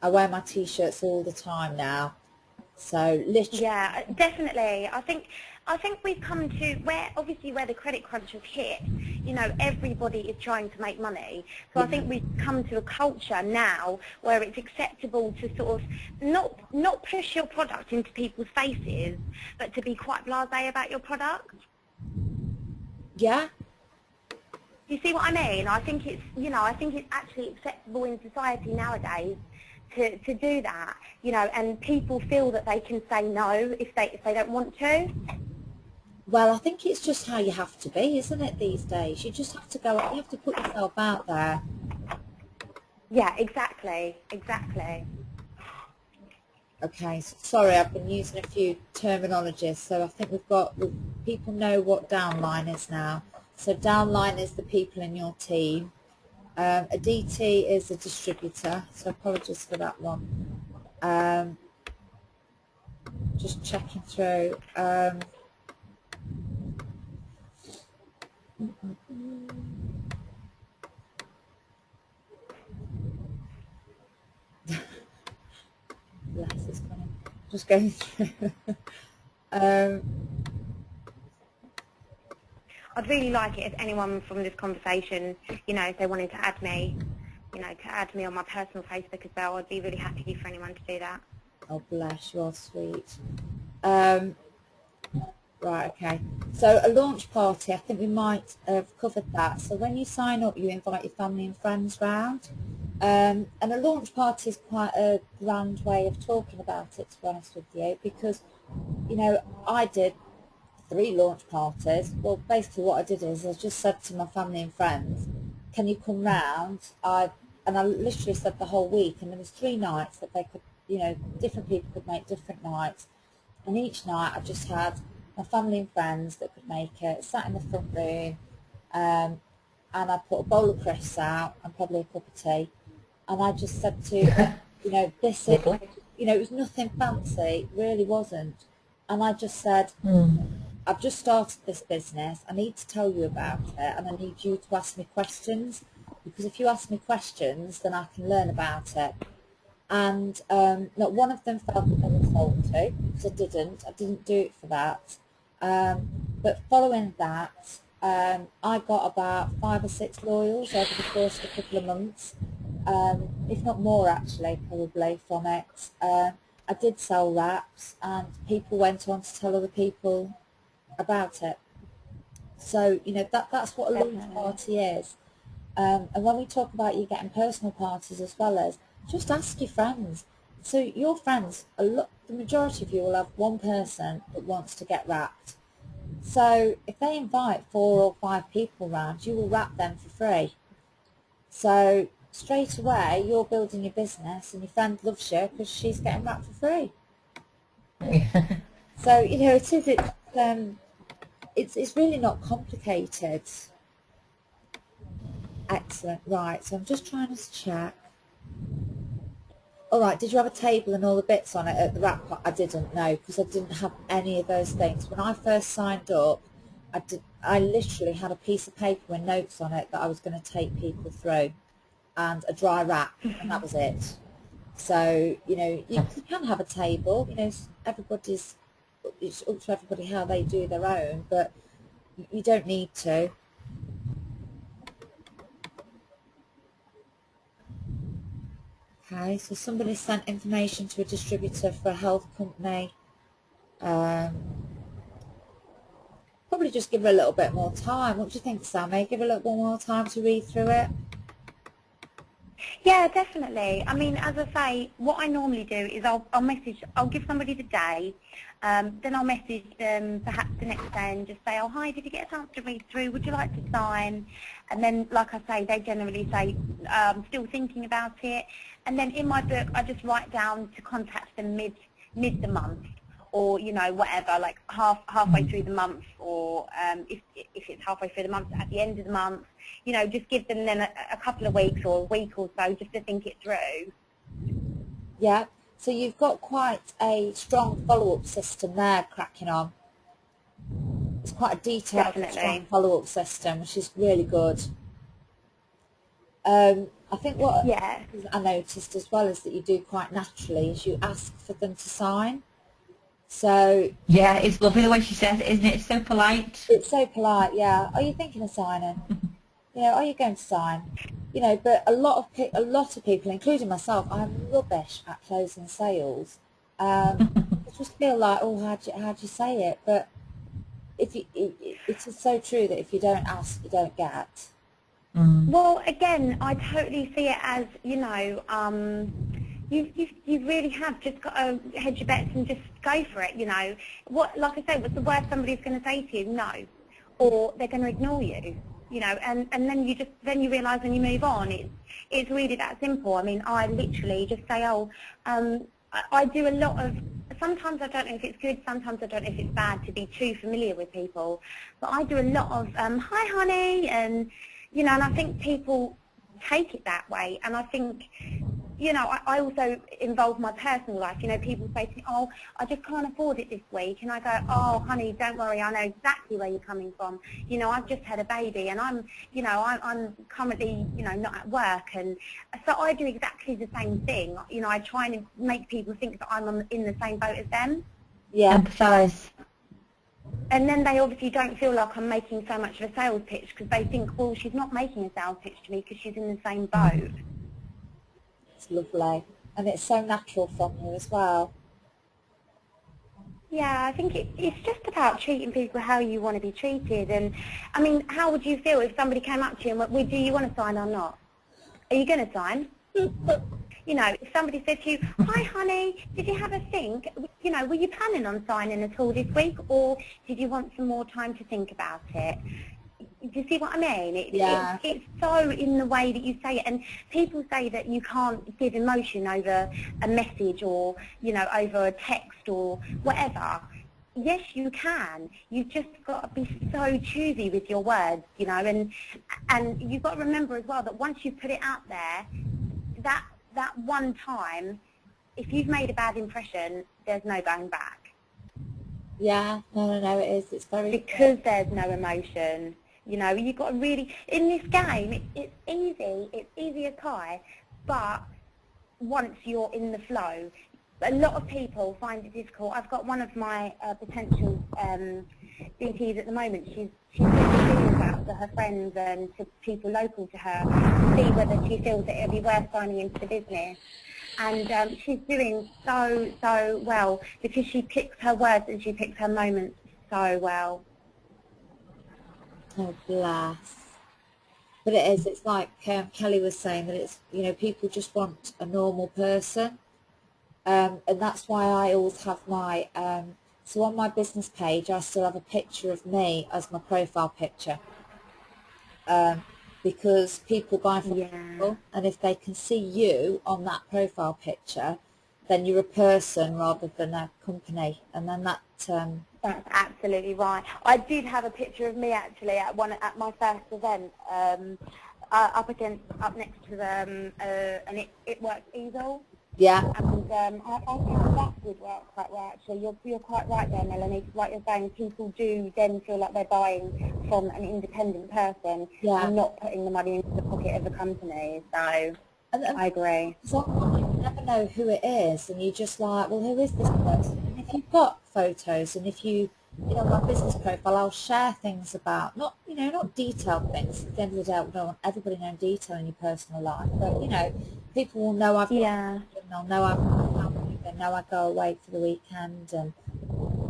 S1: I wear my T-shirts all the time now. So literally.
S2: Yeah, definitely. I think we've come to where the credit crunch has hit. You know, everybody is trying to make money. So I think we've come to a culture now where it's acceptable to sort of not push your product into people's faces, but to be quite blasé about your product.
S1: Yeah.
S2: You see what I mean? I think it's actually acceptable in society nowadays to do that, you know, and people feel that they can say no if they don't want to.
S1: Well, I think it's just how you have to be, isn't it, these days? You just have to go, you have to put yourself out there.
S2: Yeah, exactly.
S1: Okay, so sorry, I've been using a few terminologies, so I think people know what downline is now. So downline is the people in your team. A DT is a distributor, so apologies for that one. Just checking through. Bless, it's coming. Just going through.
S2: I'd really like it if anyone from this conversation, you know, if they wanted to add me, you know, to add me on my personal Facebook as well. I'd be really happy for anyone to do that.
S1: Oh, bless, you're sweet. Right, okay. So a launch party, I think we might have covered that. So when you sign up, you invite your family and friends round. And a launch party is quite a grand way of talking about it, to be honest with you, because, you know, I did 3 launch parties. Well, basically what I did is I just said to my family and friends, can you come round? And I literally said the whole week, and there was 3 nights that they could, you know, different people could make different nights. And each night I just had my family and friends that could make it, sat in the front room, and I put a bowl of crisps out and probably a cup of tea. And I just said to, you know, this is, you know, it was nothing fancy, it really wasn't. And I just said, I've just started this business, I need to tell you about it, and I need you to ask me questions, because if you ask me questions, then I can learn about it. And not one of them felt that they were told to, because I didn't do it for that. But following that, I got about 5 or 6 loyals over the course of a couple of months, if not more actually, probably, from it. I did sell wraps, and people went on to tell other people about it. So, you know, that's what a launch
S2: Definitely.
S1: party is. And when we talk about you getting personal parties as well as, just ask your friends. So your friends, the majority of you will have one person that wants to get wrapped. So if they invite 4 or 5 people round, you will wrap them for free. So straight away, you're building your business and your friend loves you because she's getting wrapped for free. So, you know, it's really not complicated. Excellent. Right, so I'm just trying to check. All right, did you have a table and all the bits on it at the wrap pot? I didn't know because I didn't have any of those things. When I first signed up, I literally had a piece of paper with notes on it that I was going to take people through and a dry wrap, and that was it. So, you know, you can have a table, you know, it's up to everybody how they do their own, but you don't need to. Okay, so somebody sent information to a distributor for a health company. Probably just give her a little bit more time. What do you think, Sammy? Give her a little more time to read through it?
S2: Yeah, definitely. I mean, as I say, what I normally do is I'll give somebody the day, then I'll message them perhaps the next day and just say, oh, hi, did you get a chance to read through? Would you like to sign? And then, like I say, they generally say, still thinking about it. And then in my book, I just write down to contact them mid the month, or, you know, whatever, like halfway through the month, or if it's halfway through the month, at the end of the month, you know, just give them then a couple of weeks or a week or so just to think it through.
S1: Yeah, so you've got quite a strong follow-up system there cracking on. It's quite a detailed, strong follow-up system, which is really good. I think what I noticed as well is that you do quite naturally is you ask for them to sign. So
S4: yeah, it's lovely the way she says it, isn't it? It's so polite.
S1: It's so polite, yeah. Are you thinking of signing? You know, are you going to sign? You know, but a lot of people, including myself, I'm rubbish at closing sales. I just feel like, oh, how'd you say it? But if you, it is so true that if you don't ask, you don't get.
S2: Well, again, I totally see it as, you know, you really have just got to hedge your bets and just go for it, you know. Like I say, what's the worst somebody's going to say to you? No. Or they're going to ignore you, you know, and then you realise when you move on, it's really that simple. I mean, I literally just say, oh, I do a lot of, sometimes I don't know if it's good, sometimes I don't know if it's bad to be too familiar with people, but I do a lot of, hi honey, and, you know, and I think people take it that way, and I think, you know, I also involve my personal life. You know, people say to me, oh, I just can't afford it this week. And I go, oh, honey, don't worry. I know exactly where you're coming from. You know, I've just had a baby and I'm currently, you know, not at work. And so I do exactly the same thing. You know, I try and make people think that I'm in the same boat as them.
S1: Yeah.
S4: Empathise.
S2: And then they obviously don't feel like I'm making so much of a sales pitch because they think, well, she's not making a sales pitch to me because she's in the same boat.
S1: It's lovely. And it's so natural from you as well.
S2: Yeah, I think it's just about treating people how you want to be treated. And, I mean, how would you feel if somebody came up to you and went, well, do you want to sign or not? Are you going to sign? You know, if somebody said to you, hi, honey, did you have a think? You know, were you planning on signing at all this week, or did you want some more time to think about it? Do you see what I mean? It's so in the way that you say it. And people say that you can't give emotion over a message or, you know, over a text or whatever. Yes, you can. You've just got to be so choosy with your words, you know, and you've got to remember as well that once you put it out there, that one time, if you've made a bad impression, there's no going back.
S1: Yeah, no, it is. It's very...
S2: Because there's no emotion. You know, you've got to really, in this game, it's easy as pie, but once you're in the flow, a lot of people find it difficult. I've got one of my potential VPs at the moment, she's putting feelers out to her friends and to people local to her to see whether she feels that it'll be worth signing into the business. And she's doing so well because she picks her words and she picks her moments so well.
S1: Oh, bless. But it is, it's like Kelly was saying, that it's, you know, people just want a normal person. And that's why I always have my, so on my business page, I still have a picture of me as my profile picture. Because people buy from people, and if they can see you on that profile picture, then you're a person rather than a company, and then that...
S2: That's absolutely right. I did have a picture of me actually at my first event, up next to an It Works easel.
S1: Yeah.
S2: And I found that would work quite well actually. You're quite right there, Melanie, because like you're saying, people do then feel like they're buying from an independent person and not putting the money into the pocket of the company. So
S1: and
S2: I agree.
S1: Sometimes you never know who it is, and you're just like, well, who is this person? And if you've got photos, and if you know, my business profile, I'll share things about, not, you know, not detailed things. At the end of the day, we don't want everybody knowing detail in your personal life, but, you know, people will know I've got, and they'll know they know I go away for the weekend, and,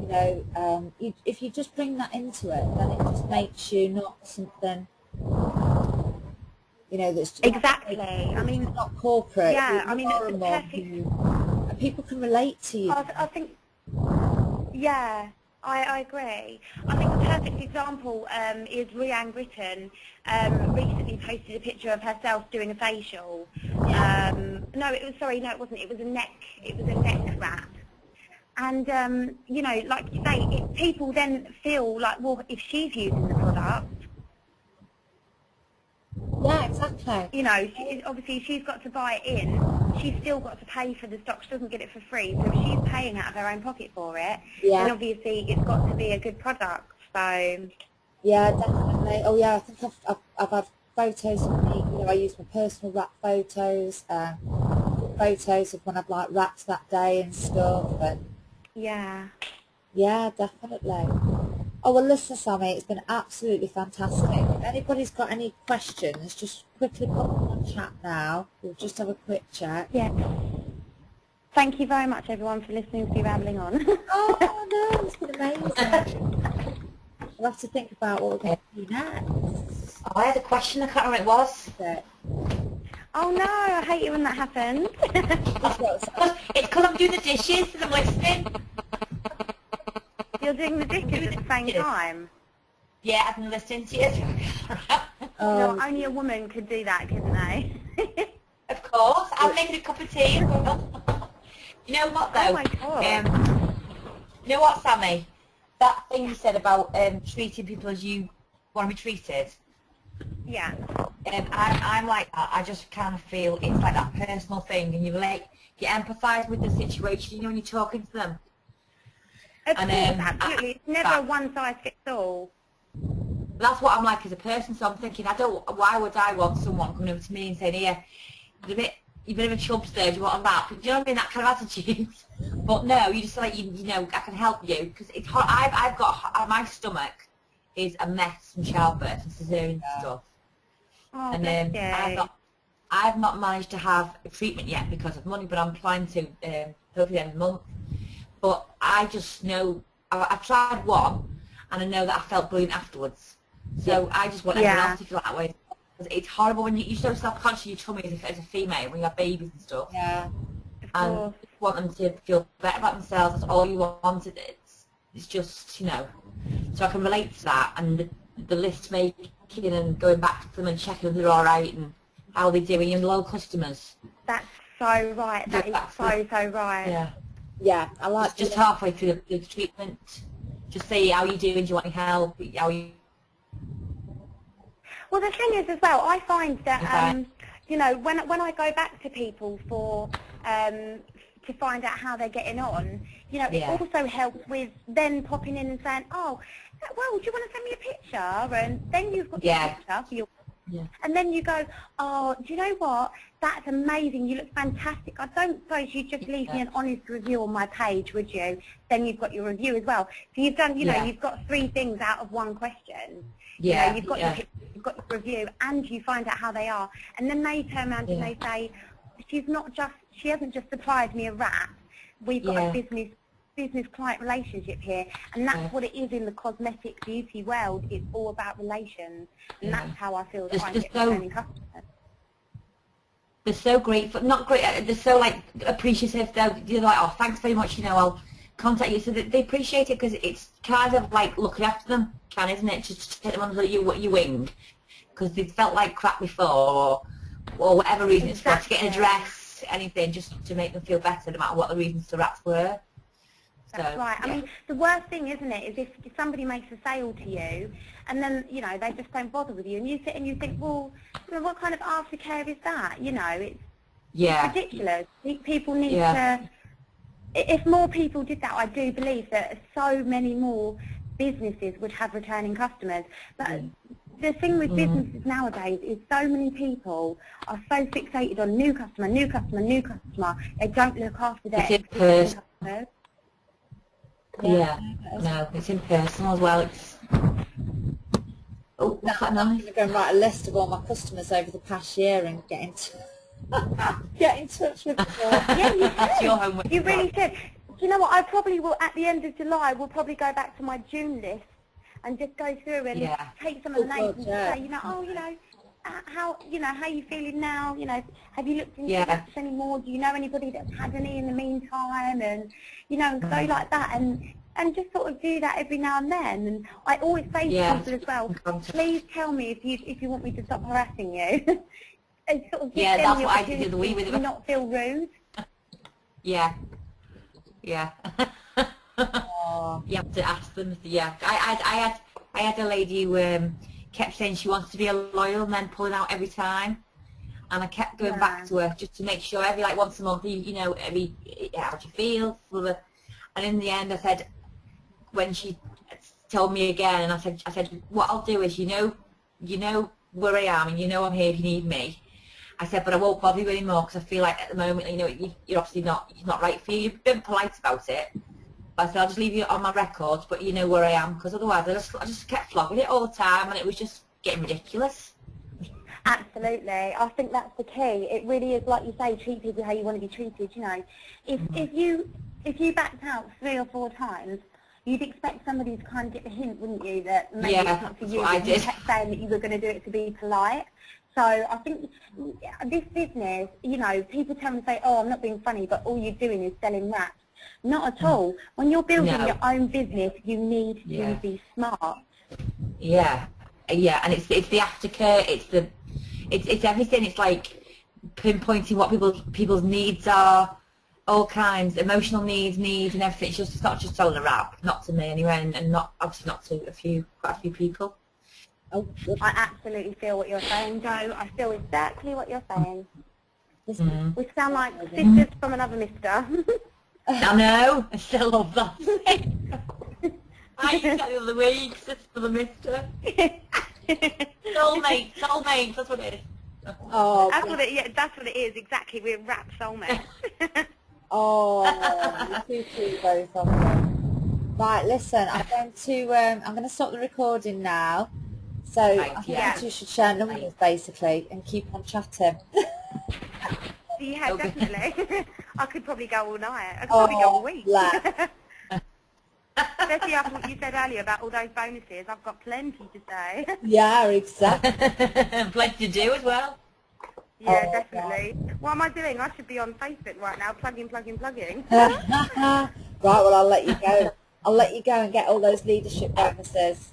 S1: you know, if you just bring that into it, then it just makes you not something, you know, that's just
S2: exactly. I mean,
S1: not corporate.
S2: Yeah, I mean, it's a perfect.
S1: And people can relate to you.
S2: I think. Yeah, I agree. I think the perfect example is Rhiannon Gritton. Recently posted a picture of herself doing a facial. No, it wasn't. It was a neck wrap. And you know, like you say, people then feel like, well, if she's using the product.
S1: Yeah, exactly.
S2: You know, obviously she's got to buy it in. She's still got to pay for the stock. She doesn't get it for free. So if she's paying out of her own pocket for it, then obviously it's got to be a good product. So
S1: yeah, definitely. Oh yeah, I think I've had photos of me. You know, I use my personal wrap photos, photos of when I've like wrapped that day and stuff. And
S2: yeah,
S1: definitely. Oh, well, listen, Sami, it's been absolutely fantastic. If anybody's got any questions, just quickly put them on chat now. We'll just have a quick chat.
S2: Yeah. Thank you very much, everyone, for listening to me rambling on.
S1: Oh, no, it's been amazing. We'll have to think about what we're going to do next.
S4: Oh, I had a question. I can't remember what it was.
S2: Oh, no, I hate it when that happens.
S4: It's because I'm doing the dishes and I'm listening.
S2: You're doing the dishes at the same time?
S4: Yeah, I've been listening to you.
S2: No, only a woman could do that, couldn't they?
S4: Of course. I'm making a cup of tea as well. You know what, though?
S2: Oh, my God.
S4: You know what, Sami? That thing you said about treating people as you want to be treated.
S2: Yeah.
S4: I'm like that. I just kind of feel it's like that personal thing, and you empathise with the situation, you know, when you're talking to them.
S2: Of course, absolutely. It's never a one-size-fits-all.
S4: That's what I'm like as a person, so I'm thinking, why would I want someone coming over to me and saying, here, you're a bit of a chubster, do you want a wrap? Do you know what I mean, that kind of attitude? But no, you just like, you know, I can help you, because it's hard. I've got, my stomach is a mess from childbirth and cesarean stuff.
S2: Oh,
S4: And I've not managed to have a treatment yet because of money, but I'm trying to, hopefully end of the month. But I just know, I've tried one, and I know that I felt brilliant afterwards. So I just want everyone else to feel that way. It's horrible when you're so self-conscious in your tummy as a female, when you have babies and stuff.
S1: Yeah.
S4: And you want them to feel better about themselves. That's all you want. It's just, you know. So I can relate to that, and the list making and going back to them and checking if they're all right and how they're doing, and loyal customers.
S2: That's so right. That is so right.
S4: Yeah.
S1: Yeah, I like
S4: just halfway through the treatment. Just say, how you doing? Do you want any help? How you?
S2: Well, the thing is as well, I find that you know, when I go back to people for to find out how they're getting on, you know, it also helps with then popping in and saying, oh, well, do you want to send me a picture? And then you've got the picture for your. And then you go, oh, do you know what? That's amazing. You look fantastic. I don't suppose you'd just leave me an honest review on my page, would you? Then you've got your review as well. So you've done, you know, you've got 3 things out of 1 question.
S4: Yeah.
S2: You know, you've got your review, and you find out how they are. And then they turn around and they say, she hasn't just supplied me a wrap. We've got a business business-client relationship here, and that's what it is in the cosmetic beauty world. It's all about relations, and that's how I feel that I get returning customers.
S4: They're so grateful, not great, they're so like appreciative. They're like, oh, thanks very much, you know, I'll contact you. So they appreciate it because it's kind of like looking after them, isn't it? Just to take them under your wing, because they felt like crap before, or whatever reason it's for, to get an address, anything, just to make them feel better, no matter what the reasons the rats were.
S2: That's right. I mean, the worst thing, isn't it, is if somebody makes a sale to you, and then, you know, they just don't bother with you, and you sit and you think, well, you know, what kind of aftercare is that? You know, it's ridiculous. People need to, if more people did that, I do believe that so many more businesses would have returning customers. But the thing with businesses nowadays is so many people are so fixated on new customer, new customer, new customer, they don't look after their existing customers.
S4: No, it's impersonal as well. It's what's that noise?
S1: I'm going to go and write a list of all my customers over the past year and get in touch with them.
S2: Yeah, you
S4: That's your homework.
S2: You really should. Do you know what? I probably will, at the end of July, will probably go back to my June list and just go through and take some of the names and say, you know, oh, you know, how you feeling now? You know, have you looked into this anymore? Do you know anybody that's had any in the meantime? And you know, and go like that, and just sort of do that every now and then. And I always say to people as well, please tell me if you want me to stop harassing you. And sort of
S4: that's what I did the other week with it.
S2: Not feel rude.
S4: Yeah. You have to ask them. I had a lady who kept saying she wants to be a loyal and then pulling out every time, and I kept going back to her just to make sure every like once a month, you know, how do you feel? And in the end, I said, when she told me again, and I said, what I'll do is, you know where I am, and you know I'm here if you need me. I said, but I won't bother you anymore because I feel like at the moment, you know, you're obviously it's not right for you. You've been polite about it. But I said, I'll just leave you on my records, but you know where I am, because otherwise I just kept flogging it all the time, and it was just getting ridiculous.
S2: Absolutely. I think that's the key. It really is, like you say, treat people how you want to be treated. You know, if you backed out 3 or 4 times, you'd expect somebody to kind of get the hint, wouldn't you, that maybe it's not for you, but you kept saying that you were going to do it to be polite. So I think this business, you know, people tell me, say, oh, I'm not being funny, but all you're doing is selling wraps. Not at all. When you're building your own business, you need to be smart.
S4: Yeah, and it's the aftercare, it's everything. It's like pinpointing what people's needs are, all kinds, emotional needs, and everything. It's not just selling a wrap, not to me anyway, and not obviously not to quite a few people.
S2: Oh, I absolutely feel what you're saying, Joe. I feel exactly what you're saying. We sound like sisters from another mister.
S4: I know. I still love that. I used that the other week, sister from the mister. Soulmates, that's what it is.
S1: Oh,
S2: that's what it is, exactly. We're rap soulmates.
S1: oh, you two both of them. Right, listen, I'm going to stop the recording now. So I think you two should share numbers basically and keep on chatting.
S2: Yeah, definitely. I could probably go all night. I could probably go all week. Especially after what you said earlier about all those bonuses, I've got plenty to say.
S1: Yeah, exactly.
S4: Plenty to do as well.
S2: Yeah, definitely. What am I doing? I should be on Facebook right now, plugging.
S1: Right, well, I'll let you go. I'll let you go and get all those leadership bonuses.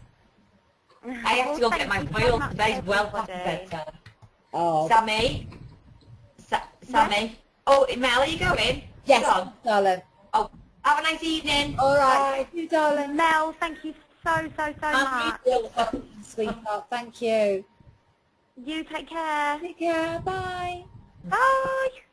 S4: I have to go get my foil. Today's well past bedtime.
S1: Oh.
S4: Sammy? Sammy? Oh, Mel, are you going?
S1: Yes, darling.
S4: Oh, have a nice evening.
S1: All right. Thank you, darling.
S2: Mel, thank you so much.
S1: Sweetheart, thank you.
S2: You take care.
S1: Take care. Bye.
S2: Bye.